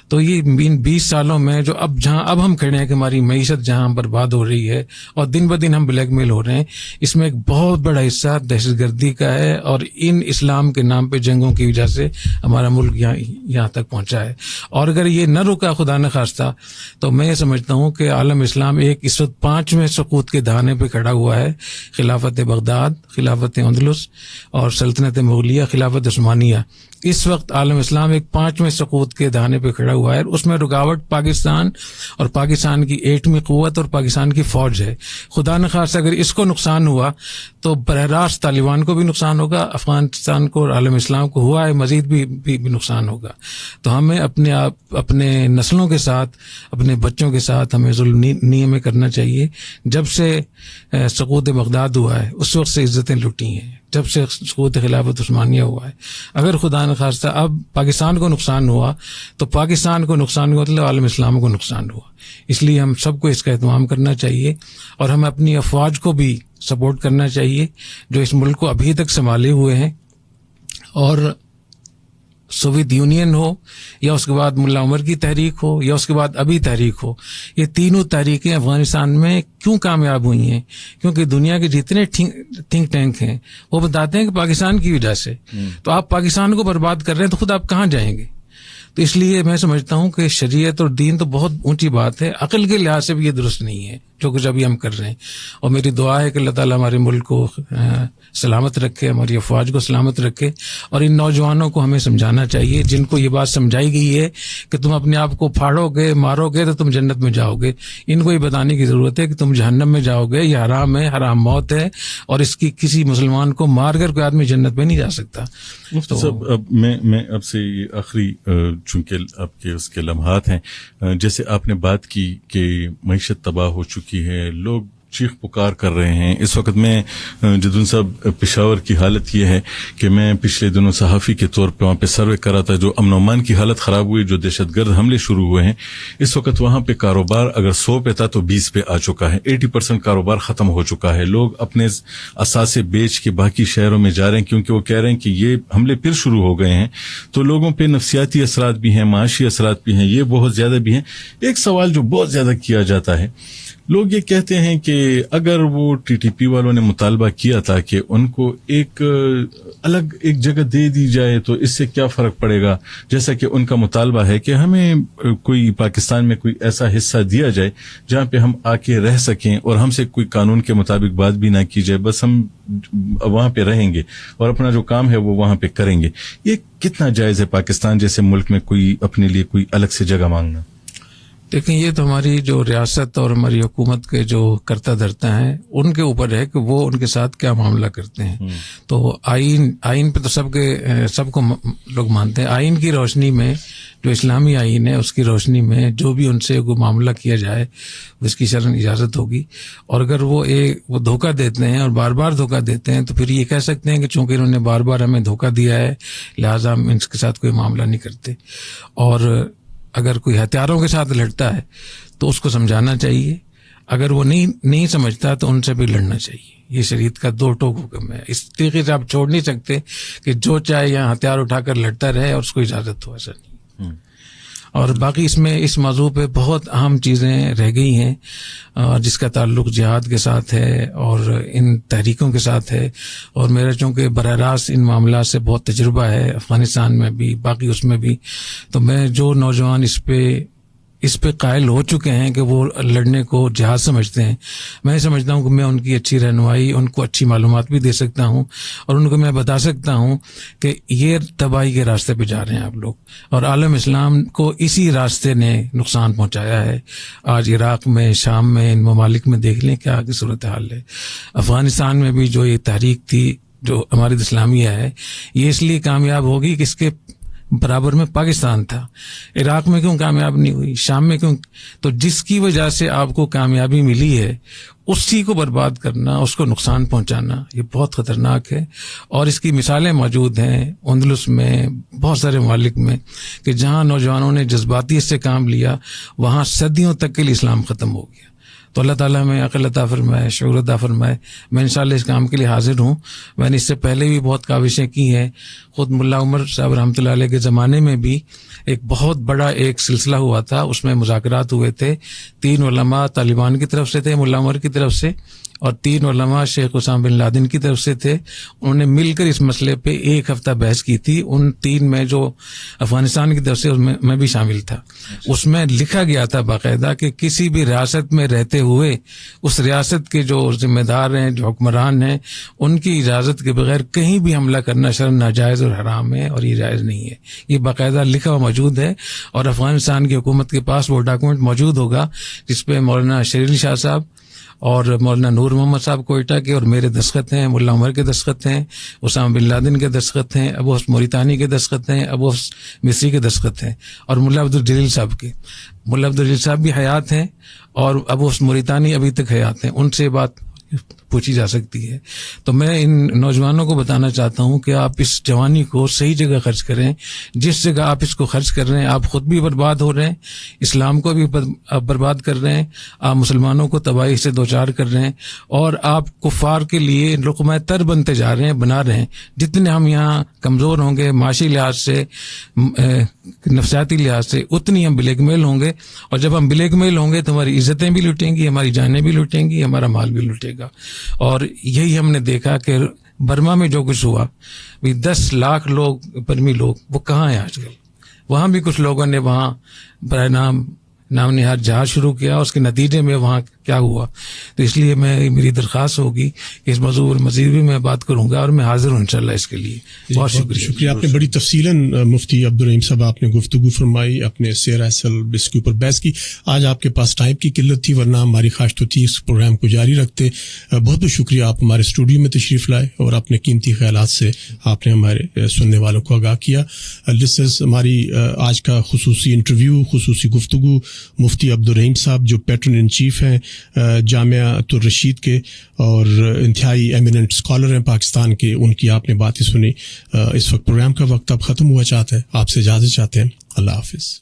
تو یہ 20 سالوں میں جو اب ہم کھڑے ہیں کہ ہماری معیشت جہاں برباد ہو رہی ہے اور دن بہ دن ہم بلیک میل ہو رہے ہیں, اس میں ایک بہت بڑا حصہ دہشت گردی کا ہے, اور ان اسلام کے نام پہ جنگوں کی وجہ سے ہمارا ملک یہاں تک پہنچا ہے. اور اگر یہ نہ رکا خدا نہ خواستہ, تو میں یہ سمجھتا ہوں کہ عالم اسلام ایک اس وقت 5ویں سقوط کے دہانے پہ کھڑا ہوا ہے. خلافت بغداد, خلافت اندلس اور سلطنت مغلیہ, خلافت عثمانیہ. اس وقت عالم اسلام ایک 5ویں سقوط کے دہانے پہ کھڑا ہوا ہے. اس میں رکاوٹ پاکستان اور پاکستان کی ایٹمی قوت اور پاکستان کی فوج ہے. خدا نخواستہ اگر اس کو نقصان ہوا تو براہ راست طالبان کو بھی نقصان ہوگا, افغانستان کو اور عالم اسلام کو ہوا ہے مزید بھی نقصان ہوگا. تو ہمیں اپنے نسلوں کے ساتھ, اپنے بچوں کے ساتھ ہمیں ظلم نہیں ہمیں کرنا چاہیے. جب سے سقوط بغداد ہوا ہے اس وقت سے عزتیں لٹی ہیں, جب سے سقوط خلافت عثمانیہ ہوا ہے. اگر خدا نخواستہ اب پاکستان کو نقصان ہوا تو پاکستان کو نقصان ہوا مطلب عالم اسلام کو نقصان ہوا. اس لیے ہم سب کو اس کا اہتمام کرنا چاہیے, اور ہمیں اپنی افواج کو بھی سپورٹ کرنا چاہیے جو اس ملک کو ابھی تک سنبھالے ہوئے ہیں. اور سوویت یونین ہو, یا اس کے بعد ملا عمر کی تحریک ہو, یا اس کے بعد ابھی تحریک ہو, یہ تینوں تحریکیں افغانستان میں کیوں کامیاب ہوئی ہیں؟ کیونکہ دنیا کے جتنے تھنک ٹینک ہیں وہ بتاتے ہیں کہ پاکستان کی وجہ سے. تو آپ پاکستان کو برباد کر رہے ہیں تو خود آپ کہاں جائیں گے؟ تو اس لیے میں سمجھتا ہوں کہ شریعت اور دین تو بہت اونچی بات ہے, عقل کے لحاظ سے بھی یہ درست نہیں ہے جو کچھ ابھی ہم کر رہے ہیں. اور میری دعا ہے کہ اللہ تعالیٰ ہمارے ملک کو سلامت رکھے, ہماری افواج کو سلامت رکھے. اور ان نوجوانوں کو ہمیں سمجھانا چاہیے جن کو یہ بات سمجھائی گئی ہے کہ تم اپنے آپ کو پھاڑو گے, مارو گے تو تم جنت میں جاؤ گے. ان کو یہ بتانے کی ضرورت ہے کہ تم جہنم میں جاؤ گے, یہ حرام ہے, حرام موت ہے, اور اس کی کسی مسلمان کو مار کر کوئی آدمی جنت میں نہیں جا سکتا. مفتی صاحب, اب میں اب سے یہ آخری چونکہ آپ کے اس کے لمحات ہیں, جیسے آپ نے بات کی کہ معیشت تباہ ہو چکی ہے, لوگ چیخ پکار کر رہے ہیں. اس وقت میں جدون صاحب پشاور کی حالت یہ ہے کہ میں پچھلے دنوں صحافی کے طور پہ وہاں پہ سروے کرا تھا, جو امن و امان کی حالت خراب ہوئی, جو دہشت گرد حملے شروع ہوئے ہیں. اس وقت وہاں پہ کاروبار اگر 100 پہ تھا تو 20 پہ آ چکا ہے, 80% کاروبار ختم ہو چکا ہے. لوگ اپنے اثاثے بیچ کے باقی شہروں میں جا رہے ہیں کیونکہ وہ کہہ رہے ہیں کہ یہ حملے پھر شروع ہو گئے ہیں. تو لوگوں پہ نفسیاتی اثرات بھی ہیں, معاشی اثرات بھی ہیں, یہ بہت زیادہ بھی ہیں. ایک سوال جو بہت زیادہ کیا جاتا ہے, لوگ یہ کہتے ہیں کہ اگر وہ TTP والوں نے مطالبہ کیا تھا کہ ان کو ایک الگ ایک جگہ دے دی جائے تو اس سے کیا فرق پڑے گا, جیسا کہ ان کا مطالبہ ہے کہ ہمیں کوئی پاکستان میں کوئی ایسا حصہ دیا جائے جہاں پہ ہم آ کے رہ سکیں اور ہم سے کوئی قانون کے مطابق بات بھی نہ کی جائے, بس ہم وہاں پہ رہیں گے اور اپنا جو کام ہے وہ وہاں پہ کریں گے. یہ کتنا جائز ہے پاکستان جیسے ملک میں کوئی اپنے لیے کوئی الگ سے جگہ مانگنا؟ دیکھیں یہ تو ہماری جو ریاست اور ہماری حکومت کے جو کرتا دھرتا ہیں ان کے اوپر ہے کہ وہ ان کے ساتھ کیا معاملہ کرتے ہیں. تو آئین پہ تو سب کو لوگ مانتے ہیں. آئین کی روشنی میں جو اسلامی آئین ہے اس کی روشنی میں جو بھی ان سے کوئی معاملہ کیا جائے اس کی شرعاً اجازت ہوگی. اور اگر وہ دھوکہ دیتے ہیں اور بار بار دھوکہ دیتے ہیں تو پھر یہ کہہ سکتے ہیں کہ چونکہ انہوں نے بار بار ہمیں دھوکہ دیا ہے لہٰذا ہم ان کے ساتھ کوئی معاملہ نہیں کرتے. اور اگر کوئی ہتھیاروں کے ساتھ لڑتا ہے تو اس کو سمجھانا چاہیے. اگر وہ نہیں سمجھتا تو ان سے بھی لڑنا چاہیے. یہ شریعت کا دو ٹوک حکم ہے. اس طریقے سے آپ چھوڑ نہیں سکتے کہ جو چاہے یہاں ہتھیار اٹھا کر لڑتا رہے اور اس کو اجازت ہو. ایسا نہیں. اور باقی اس موضوع پہ بہت اہم چیزیں رہ گئی ہیں جس کا تعلق جہاد کے ساتھ ہے اور ان تحریکوں کے ساتھ ہے. اور میرا چونکہ براہ راست ان معاملات سے بہت تجربہ ہے افغانستان میں بھی باقی اس میں بھی, تو میں جو نوجوان اس پہ قائل ہو چکے ہیں کہ وہ لڑنے کو جہاد سمجھتے ہیں, میں سمجھتا ہوں کہ میں ان کی اچھی رہنمائی, ان کو اچھی معلومات بھی دے سکتا ہوں اور ان کو میں بتا سکتا ہوں کہ یہ تباہی کے راستے پہ جا رہے ہیں آپ لوگ. اور عالم اسلام کو اسی راستے نے نقصان پہنچایا ہے. آج عراق میں, شام میں, ان ممالک میں دیکھ لیں کیا کی صورتحال ہے. افغانستان میں بھی جو یہ تحریک تھی جو ہماری اسلامیہ ہے یہ اس لیے کامیاب ہوگی کہ اس کے برابر میں پاکستان تھا. عراق میں کیوں کامیاب نہیں ہوئی, شام میں کیوں؟ تو جس کی وجہ سے آپ کو کامیابی ملی ہے اسی کو برباد کرنا, اس کو نقصان پہنچانا یہ بہت خطرناک ہے. اور اس کی مثالیں موجود ہیں اندلس میں, بہت سارے ممالک میں, کہ جہاں نوجوانوں نے جذباتیت سے کام لیا وہاں صدیوں تک کے لیے اسلام ختم ہو گیا. تو اللہ تعالیٰ میں عقل عطا فرمائے, شعور عطا فرمائے. میں انشاءاللہ اس کام کے لیے حاضر ہوں. میں نے اس سے پہلے بھی بہت کاوشیں کی ہیں. خود ملا عمر صاحب رحمۃ اللہ علیہ کے زمانے میں بھی ایک بہت بڑا ایک سلسلہ ہوا تھا, اس میں مذاکرات ہوئے تھے. 3 علماء طالبان کی طرف سے تھے, ملا عمر کی طرف سے, اور 3 علماء شیخ اسامہ بن لادن کی طرف سے تھے. انہوں نے مل کر اس مسئلے پہ 1 ہفتہ بحث کی تھی. ان 3 میں جو افغانستان کی طرف سے میں بھی شامل تھا. اس میں لکھا گیا تھا باقاعدہ کہ کسی بھی ریاست میں رہتے ہوئے اس ریاست کے جو ذمہ دار ہیں, جو حکمران ہیں, ان کی اجازت کے بغیر کہیں بھی حملہ کرنا شرعاً ناجائز اور حرام ہے اور یہ جائز نہیں ہے. یہ باقاعدہ لکھا ہوا موجود ہے اور افغانستان کی حکومت کے پاس وہ ڈاکومنٹ موجود ہوگا جس پہ مولانا شیر علی شاہ صاحب اور مولانا نور محمد صاحب کوئٹہ کے اور میرے دستخط ہیں, ملا عمر کے دستخط ہیں, اسامہ بن لادن کے دستخط ہیں, ابو حفص موریتانی کے دستخط ہیں, ابو حفص مصری کے دستخط ہیں, اور ملا عبدالجلیل صاحب کے. ملا عبدالجلیل صاحب بھی حیات ہیں اور ابو حفص موریتانی ابھی تک حیات ہیں. ان سے بات پوچھی جا سکتی ہے. تو میں ان نوجوانوں کو بتانا چاہتا ہوں کہ آپ اس جوانی کو صحیح جگہ خرچ کریں. جس جگہ آپ اس کو خرچ کر رہے ہیں آپ خود بھی برباد ہو رہے ہیں, اسلام کو بھی آپ برباد کر رہے ہیں, آپ مسلمانوں کو تباہی سے دوچار کر رہے ہیں, اور آپ کفار کے لیے لقمہ تر بنتے جا رہے ہیں, بنا رہے ہیں. جتنے ہم یہاں کمزور ہوں گے معاشی لحاظ سے, نفسیاتی لحاظ سے, اتنی ہم بلیک میل ہوں گے. اور جب ہم بلیک میل ہوں گے تو ہماری عزتیں بھی لوٹیں گی, ہماری جانیں بھی لوٹیں گی, ہمارا مال بھی لوٹے گا. اور یہی ہم نے دیکھا کہ برما میں جو کچھ ہوا, 10 لاکھ لوگ برمی لوگ وہ کہاں ہیں آج کل. وہاں بھی کچھ لوگوں نے وہاں برائے نام نہاد جہاد شروع کیا, اس کے نتیجے میں وہاں کیا ہوا. تو اس لیے میری درخواست ہوگی کہ اس موضوع پر مزید بھی میں بات کروں گا اور میں حاضر ہوں انشاءاللہ اس کے لیے. بہت شکریہ. آپ نے بڑی تفصیلاً مفتی عبدالرحیم صاحب آپ نے گفتگو فرمائی, اپنے سیر اصل اس کے اوپر بحث کی. آج آپ کے پاس ٹائم کی قلت تھی ورنہ ہماری خواہش تو تھی اس پروگرام کو جاری رکھتے. بہت بہت شکریہ, آپ ہمارے اسٹوڈیو میں تشریف لائے اور اپنے قیمتی خیالات سے آپ نے ہمارے سننے والوں کو آگاہ کیا. لسنرز, ہماری آج کا خصوصی انٹرویو, خصوصی گفتگو مفتی عبدالرحیم صاحب جو پیٹرن ان چیف ہیں جامعہ الرشید کے اور انتہائی ایمیننٹ اسکالر ہیں پاکستان کے, ان کی آپ نے باتیں سنی. اس وقت پروگرام کا وقت اب ختم ہوا چاہتا ہے, آپ سے اجازت چاہتے ہیں. اللہ حافظ.